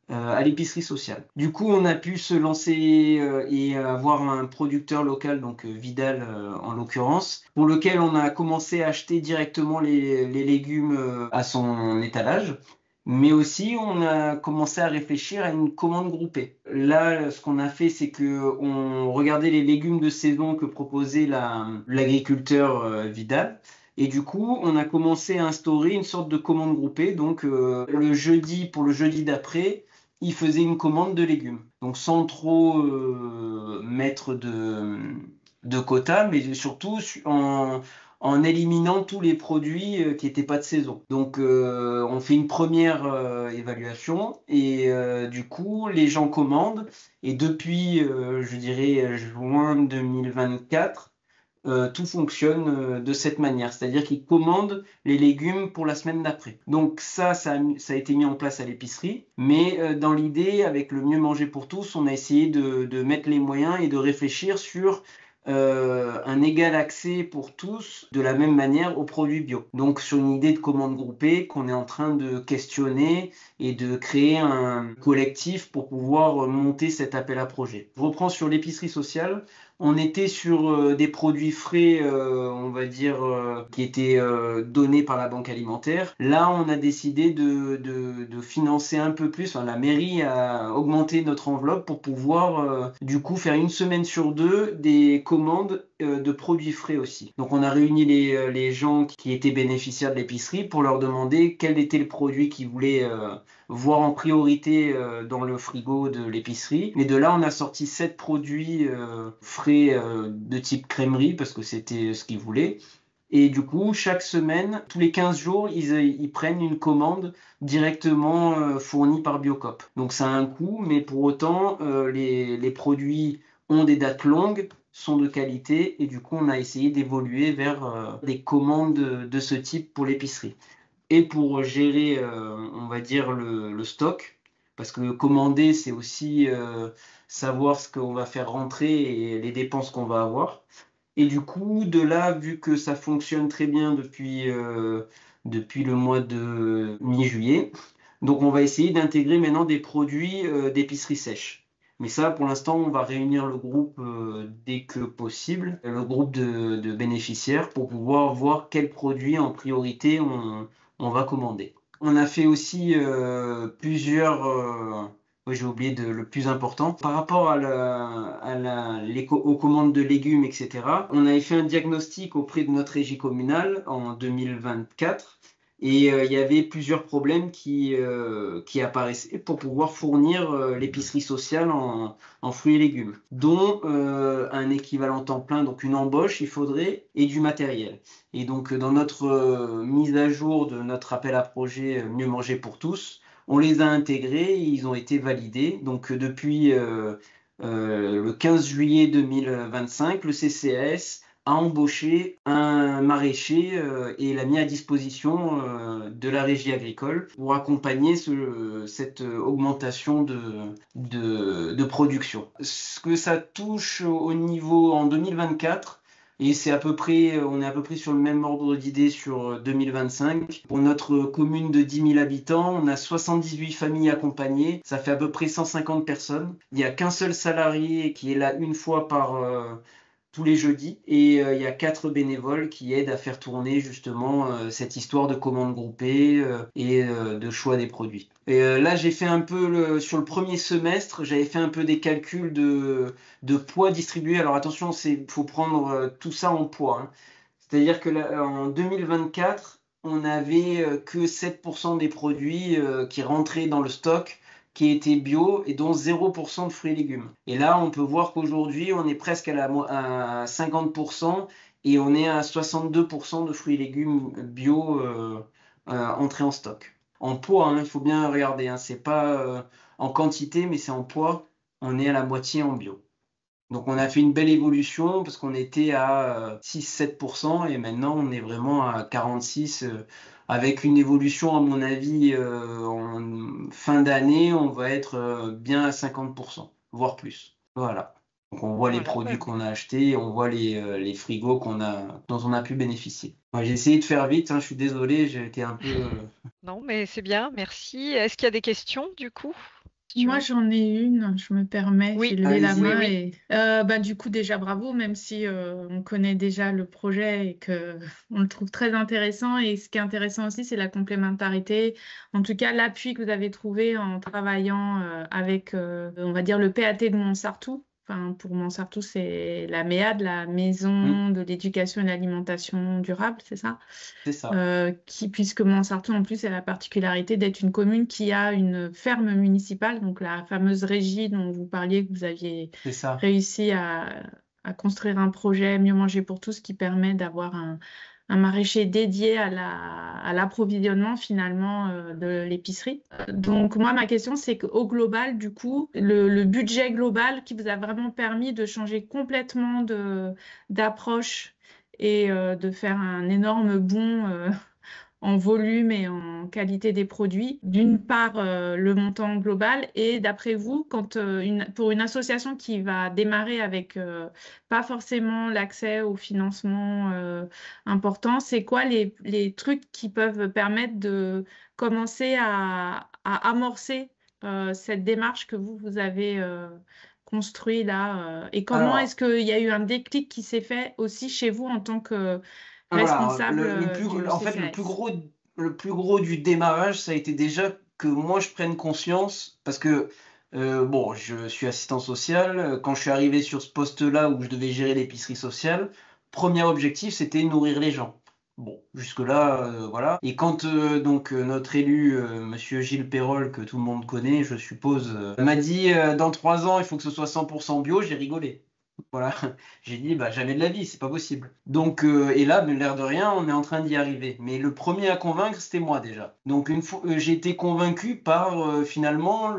à l'épicerie sociale. Du coup, on a pu se lancer et avoir un producteur local, donc Vidal en l'occurrence, pour lequel on a commencé à acheter directement les légumes à son étalage. Mais aussi, on a commencé à réfléchir à une commande groupée. Là, ce qu'on a fait, c'est qu'on regardait les légumes de saison que proposait l'agriculteur Vidal. Et du coup, on a commencé à instaurer une sorte de commande groupée. Donc, le jeudi, pour le jeudi d'après, il faisait une commande de légumes. Donc, sans trop mettre de quota, mais surtout en éliminant tous les produits qui n'étaient pas de saison. Donc, on fait une première évaluation et du coup, les gens commandent. Et depuis, je dirais, juin 2024, tout fonctionne de cette manière, c'est-à-dire qu'ils commandent les légumes pour la semaine d'après. Donc ça a été mis en place à l'épicerie, mais dans l'idée, avec le Mieux manger pour tous, on a essayé de mettre les moyens et de réfléchir sur un égal accès pour tous de la même manière aux produits bio. Donc sur une idée de commande groupée qu'on est en train de questionner et de créer un collectif pour pouvoir monter cet appel à projet. Je reprends sur l'épicerie sociale. On était sur des produits frais, on va dire, qui étaient donnés par la banque alimentaire. Là, on a décidé de financer un peu plus. Enfin, la mairie a augmenté notre enveloppe pour pouvoir, du coup, faire une semaine sur deux des commandes de produits frais aussi. Donc, on a réuni les gens qui étaient bénéficiaires de l'épicerie pour leur demander quel était le produit qu'ils voulaient voir en priorité dans le frigo de l'épicerie. Et de là, on a sorti 7 produits frais de type crèmerie parce que c'était ce qu'ils voulaient. Et du coup, chaque semaine, tous les 15 jours, ils prennent une commande directement fournie par Biocoop. Donc ça a un coût, mais pour autant, les produits ont des dates longues, sont de qualité, et du coup, on a essayé d'évoluer vers des commandes de ce type pour l'épicerie. Et pour gérer, on va dire, le stock, parce que commander, c'est aussi savoir ce qu'on va faire rentrer et les dépenses qu'on va avoir. Et du coup, de là, vu que ça fonctionne très bien depuis le mois de mi-juillet, donc on va essayer d'intégrer maintenant des produits d'épicerie sèche. Mais ça, pour l'instant, on va réunir le groupe dès que possible, le groupe de bénéficiaires, pour pouvoir voir quels produits en priorité on va commander. On a fait aussi plusieurs... oui, j'ai oublié le plus important. Par rapport aux commandes de légumes, etc., on avait fait un diagnostic auprès de notre régie communale en 2024 et il y avait plusieurs problèmes qui apparaissaient pour pouvoir fournir l'épicerie sociale en fruits et légumes, dont un équivalent temps plein, donc une embauche, il faudrait, et du matériel. Et donc, dans notre mise à jour de notre appel à projet Mieux manger pour tous, on les a intégrés et ils ont été validés. Donc, depuis le 15 juillet 2025, le CCAS a embauché un maraîcher et l'a mis à disposition de la régie agricole pour accompagner cette augmentation de production. Ce que ça touche au niveau en 2024, et on est à peu près sur le même ordre d'idée sur 2025. Pour notre commune de 10 000 habitants, on a 78 familles accompagnées. Ça fait à peu près 150 personnes. Il n'y a qu'un seul salarié qui est là une fois par tous les jeudis. Et il y a 4 bénévoles qui aident à faire tourner justement cette histoire de commande groupée et de choix des produits. Et là, j'ai fait un peu, sur le premier semestre, j'avais fait un peu des calculs de poids distribués. Alors attention, faut prendre tout ça en poids, hein. C'est-à-dire que en 2024, on n'avait que 7% des produits qui rentraient dans le stock qui étaient bio et dont 0% de fruits et légumes. Et là, on peut voir qu'aujourd'hui, on est presque à 50% et on est à 62% de fruits et légumes bio entrés en stock. En poids, hein, il faut bien regarder, hein, c'est pas en quantité, mais c'est en poids. On est à la moitié en bio. Donc on a fait une belle évolution parce qu'on était à 6-7% et maintenant on est vraiment à 46%, avec une évolution à mon avis en fin d'année, on va être bien à 50%, voire plus. Voilà. Donc on voit les Voilà, produits qu'on a achetés, on voit les frigos dont on a pu bénéficier. Moi, j'ai essayé de faire vite, hein, je suis désolé, j'ai été un peu... Non, mais c'est bien, merci. Est-ce qu'il y a des questions du coup? Moi, j'en ai une, je me permets, j'ai Oui, levé la allez-y. main oui. et du coup déjà bravo, même si on connaît déjà le projet et que on le trouve très intéressant. Et ce qui est intéressant aussi, c'est la complémentarité, en tout cas l'appui que vous avez trouvé en travaillant avec, on va dire, le PAT de Montsartou. Enfin, pour Montsartou, c'est la MEAD, la Maison de l'éducation et de l'alimentation durable, c'est ça? C'est ça. Puisque Montsartou, en plus, a la particularité d'être une commune qui a une ferme municipale, donc la fameuse régie dont vous parliez, que vous aviez C'est ça. réussi à construire un projet Mieux manger pour tous qui permet d'avoir un maraîcher dédié à l'approvisionnement finalement de l'épicerie. Donc moi, ma question, c'est qu'au global, du coup, le budget global qui vous a vraiment permis de changer complètement d'approche et de faire un énorme bond en volume et en qualité des produits. D'une part, le montant global et d'après vous, pour une association qui va démarrer avec pas forcément l'accès au financement important, c'est quoi les trucs qui peuvent permettre de commencer à amorcer cette démarche que vous avez construit là et comment Alors, est-ce qu'il y a eu un déclic qui s'est fait aussi chez vous en tant que voilà, responsable du en fait, CCAS? le plus gros du démarrage, ça a été déjà que moi je prenne conscience, parce que bon, je suis assistant social. Quand je suis arrivé sur ce poste-là où je devais gérer l'épicerie sociale, premier objectif, c'était nourrir les gens. Bon, jusque-là, voilà. Et quand notre élu, Monsieur Gilles Perrol, que tout le monde connaît, je suppose, m'a dit dans 3 ans, il faut que ce soit 100% bio, j'ai rigolé. Voilà, j'ai dit, bah, jamais de la vie, c'est pas possible. Donc, et là, mais l'air de rien, on est en train d'y arriver. Mais le premier à convaincre, c'était moi déjà. Donc, une fois, j'ai été convaincu par finalement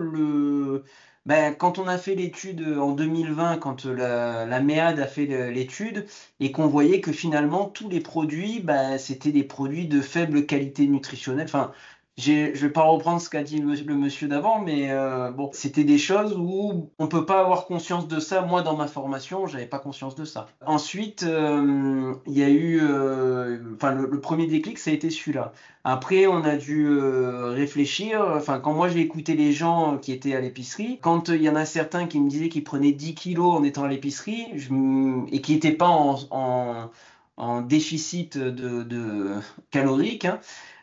quand on a fait l'étude en 2020, quand la MEAD a fait l'étude, et qu'on voyait que finalement tous les produits, c'était des produits de faible qualité nutritionnelle. Enfin, je vais pas reprendre ce qu'a dit le monsieur d'avant, mais bon, c'était des choses où on peut pas avoir conscience de ça. Moi, dans ma formation, j'avais pas conscience de ça. Ensuite, il y a eu, le premier déclic, ça a été celui-là. Après, on a dû réfléchir. Enfin, quand moi j'ai écouté les gens qui étaient à l'épicerie, quand il y en a certains qui me disaient qu'ils prenaient 10 kilos en étant à l'épicerie et qui n'étaient pas en déficit de calorique, hein,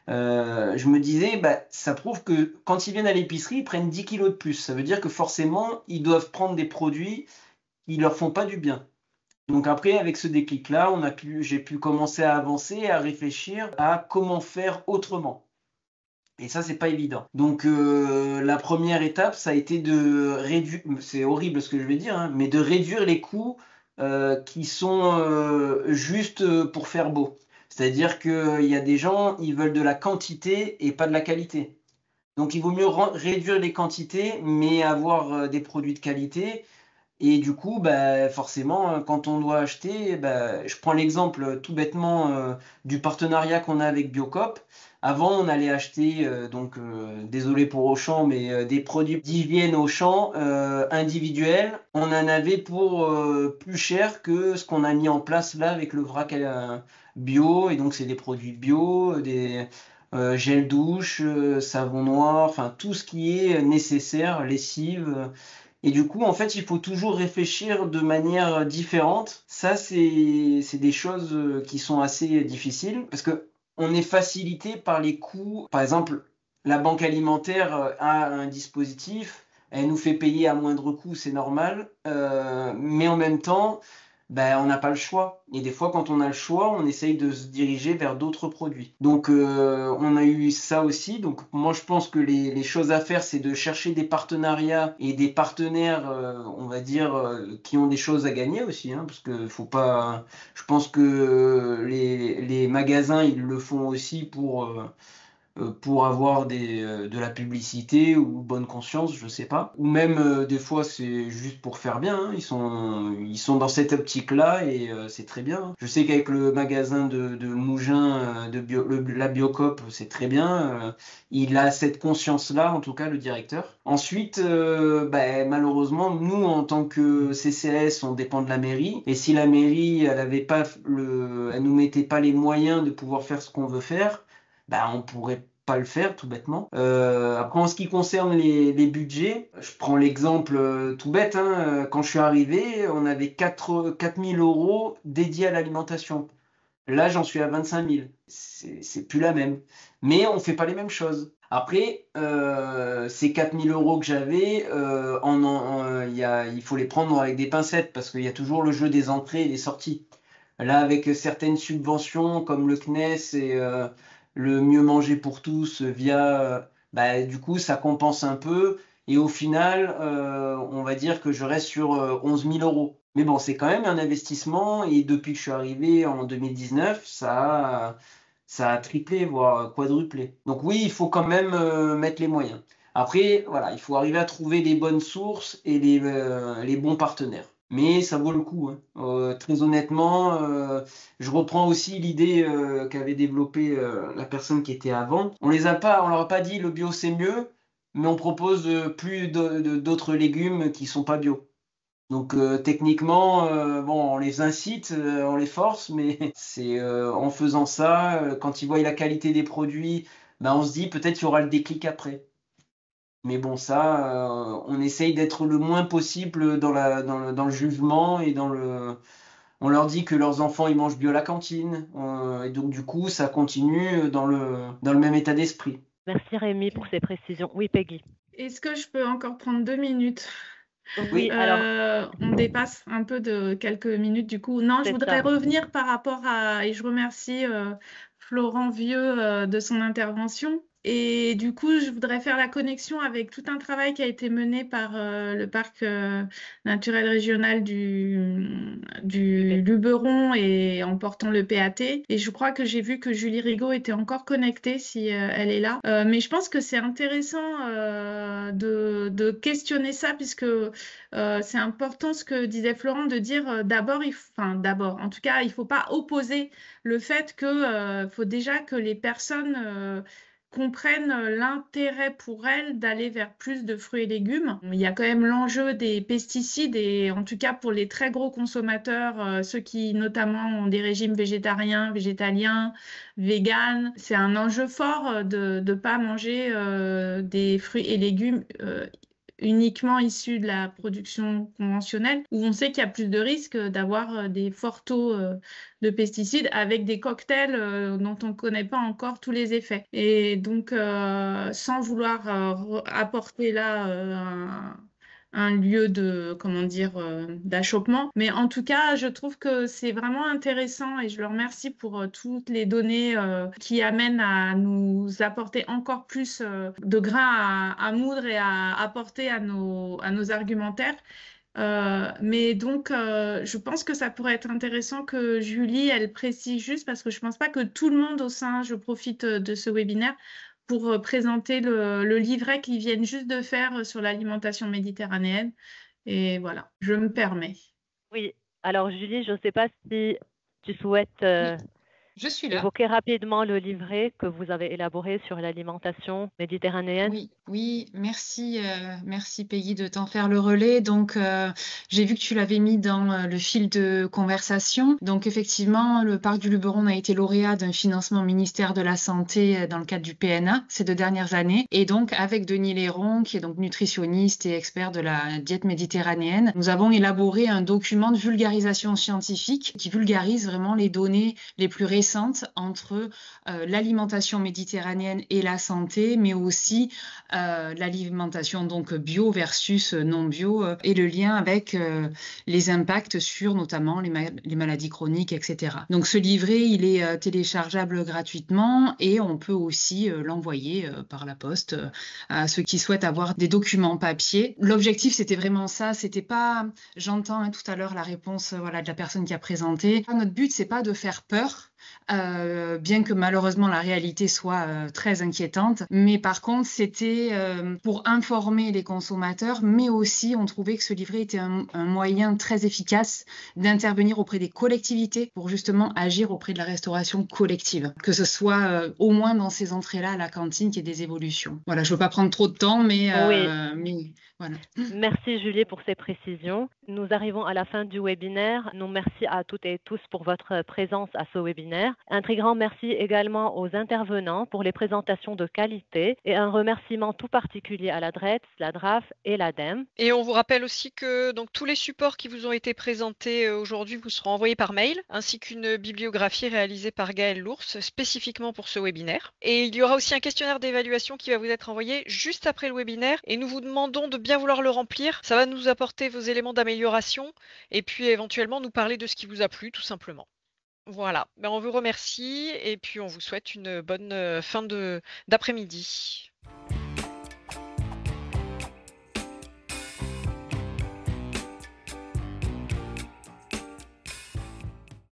je me disais, ça prouve que quand ils viennent à l'épicerie, ils prennent 10 kilos de plus. Ça veut dire que forcément, ils doivent prendre des produits qui leur font pas du bien. Donc après, avec ce déclic-là, j'ai pu commencer à avancer, à réfléchir à comment faire autrement. Et ça, c'est pas évident. Donc la première étape, ça a été de réduire, c'est horrible ce que je vais dire, hein, mais de réduire les coûts qui sont juste pour faire beau. C'est-à-dire qu'il y a des gens, ils veulent de la quantité et pas de la qualité. Donc il vaut mieux réduire les quantités, mais avoir des produits de qualité. Et du coup, forcément, quand on doit acheter, je prends l'exemple tout bêtement du partenariat qu'on a avec Biocop. Avant, on allait acheter, désolé pour Auchan, mais des produits d'hygiène Auchan individuels. On en avait pour plus cher que ce qu'on a mis en place là avec le vrac bio. Et donc, c'est des produits bio, des gel douche, savon noir, enfin tout ce qui est nécessaire, lessive. Et du coup, en fait, il faut toujours réfléchir de manière différente. Ça, c'est des choses qui sont assez difficiles parce que on est facilité par les coûts. Par exemple, la banque alimentaire a un dispositif, elle nous fait payer à moindre coût, c'est normal. Mais en même temps, ben, on n'a pas le choix. Et des fois, quand on a le choix, on essaye de se diriger vers d'autres produits. Donc, on a eu ça aussi. Donc, moi, je pense que les choses à faire, c'est de chercher des partenariats et des partenaires, on va dire, qui ont des choses à gagner aussi, hein, parce que faut pas. Je pense que les magasins, ils le font aussi pour avoir de la publicité ou bonne conscience, je sais pas. Ou même des fois c'est juste pour faire bien, hein. Ils sont dans cette optique-là et c'est très bien, hein. Je sais qu'avec le magasin de Mougins, la Biocoop, c'est très bien. Il a cette conscience-là, en tout cas le directeur. Ensuite, malheureusement, nous en tant que CCAS, on dépend de la mairie. Et si la mairie, elle nous mettait pas les moyens de pouvoir faire ce qu'on veut faire, on pourrait pas le faire tout bêtement. Après, en ce qui concerne les budgets, je prends l'exemple tout bête, hein, quand je suis arrivé, on avait 4 000 € dédiés à l'alimentation. Là, j'en suis à 25 000. C'est plus la même. Mais on fait pas les mêmes choses. Après, ces 4 000 € que j'avais, il faut les prendre avec des pincettes parce qu'il y a toujours le jeu des entrées et des sorties. Là, avec certaines subventions comme le CNES et le mieux manger pour tous via, du coup, ça compense un peu. Et au final, on va dire que je reste sur 11 000 €. Mais bon, c'est quand même un investissement. Et depuis que je suis arrivé en 2019, ça a triplé, voire quadruplé. Donc oui, il faut quand même mettre les moyens. Après, voilà, il faut arriver à trouver les bonnes sources et les bons partenaires. Mais ça vaut le coup, hein. Très honnêtement, je reprends aussi l'idée qu'avait développée la personne qui était avant. On leur a pas dit le bio c'est mieux, mais on propose plus d'autres légumes qui sont pas bio. Donc techniquement, on les incite, on les force, mais c'est en faisant ça, quand ils voient la qualité des produits, on se dit peut-être qu'il y aura le déclic après. Mais bon, ça, on essaye d'être le moins possible dans le jugement et on leur dit que leurs enfants, ils mangent bio à la cantine. Et donc, du coup, ça continue dans le même état d'esprit. Merci Rémi pour ces précisions. Oui, Peggy. Est-ce que je peux encore prendre 2 minutes? Oui, alors. On dépasse un peu de quelques minutes du coup. Non, je voudrais revenir par rapport et je remercie Florent Vieux de son intervention. Et du coup, je voudrais faire la connexion avec tout un travail qui a été mené par le parc naturel régional du Luberon et en portant le PAT. Et je crois que j'ai vu que Julie Rigaud était encore connectée si elle est là. Mais je pense que c'est intéressant de questionner ça puisque c'est important ce que disait Florent de dire en tout cas, il ne faut pas opposer le fait que faut déjà que les personnes comprennent l'intérêt pour elles d'aller vers plus de fruits et légumes. Il y a quand même l'enjeu des pesticides et en tout cas pour les très gros consommateurs, ceux qui notamment ont des régimes végétariens, végétaliens, véganes, c'est un enjeu fort de ne pas manger des fruits et légumes uniquement issus de la production conventionnelle, où on sait qu'il y a plus de risques d'avoir des forts taux de pesticides avec des cocktails dont on ne connaît pas encore tous les effets. Et donc, sans vouloir apporter là un lieu d'achoppement. Mais en tout cas, je trouve que c'est vraiment intéressant et je le remercie pour toutes les données qui amènent à nous apporter encore plus de grains à moudre et à apporter à nos argumentaires. Mais donc, je pense que ça pourrait être intéressant que Julie, elle précise juste, parce que je ne pense pas que tout le monde au sein, je profite de ce webinaire, pour présenter le livret qu'ils viennent juste de faire sur l'alimentation méditerranéenne. Et voilà, je me permets. Oui, alors Julie, je ne sais pas si tu souhaites je suis là. Évoquer rapidement le livret que vous avez élaboré sur l'alimentation méditerranéenne. Oui, merci Peggy de t'en faire le relais. Donc, j'ai vu que tu l'avais mis dans le fil de conversation. Donc, effectivement, le parc du Luberon a été lauréat d'un financement ministère de la Santé dans le cadre du PNA ces 2 dernières années. Et donc, avec Denis Léron, qui est donc nutritionniste et expert de la diète méditerranéenne, nous avons élaboré un document de vulgarisation scientifique qui vulgarise vraiment les données les plus récentes intéressante entre l'alimentation méditerranéenne et la santé, mais aussi l'alimentation donc bio versus non bio et le lien avec les impacts sur notamment les maladies chroniques, etc. Donc ce livret, il est téléchargeable gratuitement et on peut aussi l'envoyer par la poste à ceux qui souhaitent avoir des documents papier. L'objectif, c'était vraiment ça. C'était pas, j'entends tout à l'heure la réponse voilà, de la personne qui a présenté. Notre but, c'est pas de faire peur. Bien que malheureusement la réalité soit très inquiétante. Mais par contre, c'était pour informer les consommateurs, mais aussi on trouvait que ce livret était un moyen très efficace d'intervenir auprès des collectivités pour justement agir auprès de la restauration collective. Que ce soit au moins dans ces entrées-là à la cantine qu'il y ait des évolutions. Voilà, je ne veux pas prendre trop de temps, mais voilà. Merci Julie pour ces précisions. Nous arrivons à la fin du webinaire. Nous merci à toutes et tous pour votre présence à ce webinaire. Un très grand merci également aux intervenants pour les présentations de qualité et un remerciement tout particulier à la DRETS, la DRAF et l'ADEME. Et on vous rappelle aussi que donc, tous les supports qui vous ont été présentés aujourd'hui vous seront envoyés par mail, ainsi qu'une bibliographie réalisée par Gaëlle Lours spécifiquement pour ce webinaire. Et il y aura aussi un questionnaire d'évaluation qui va vous être envoyé juste après le webinaire et nous vous demandons de bien vouloir le remplir. Ça va nous apporter vos éléments d'amélioration et puis éventuellement nous parler de ce qui vous a plu tout simplement. Voilà, on vous remercie et puis on vous souhaite une bonne fin d'après-midi.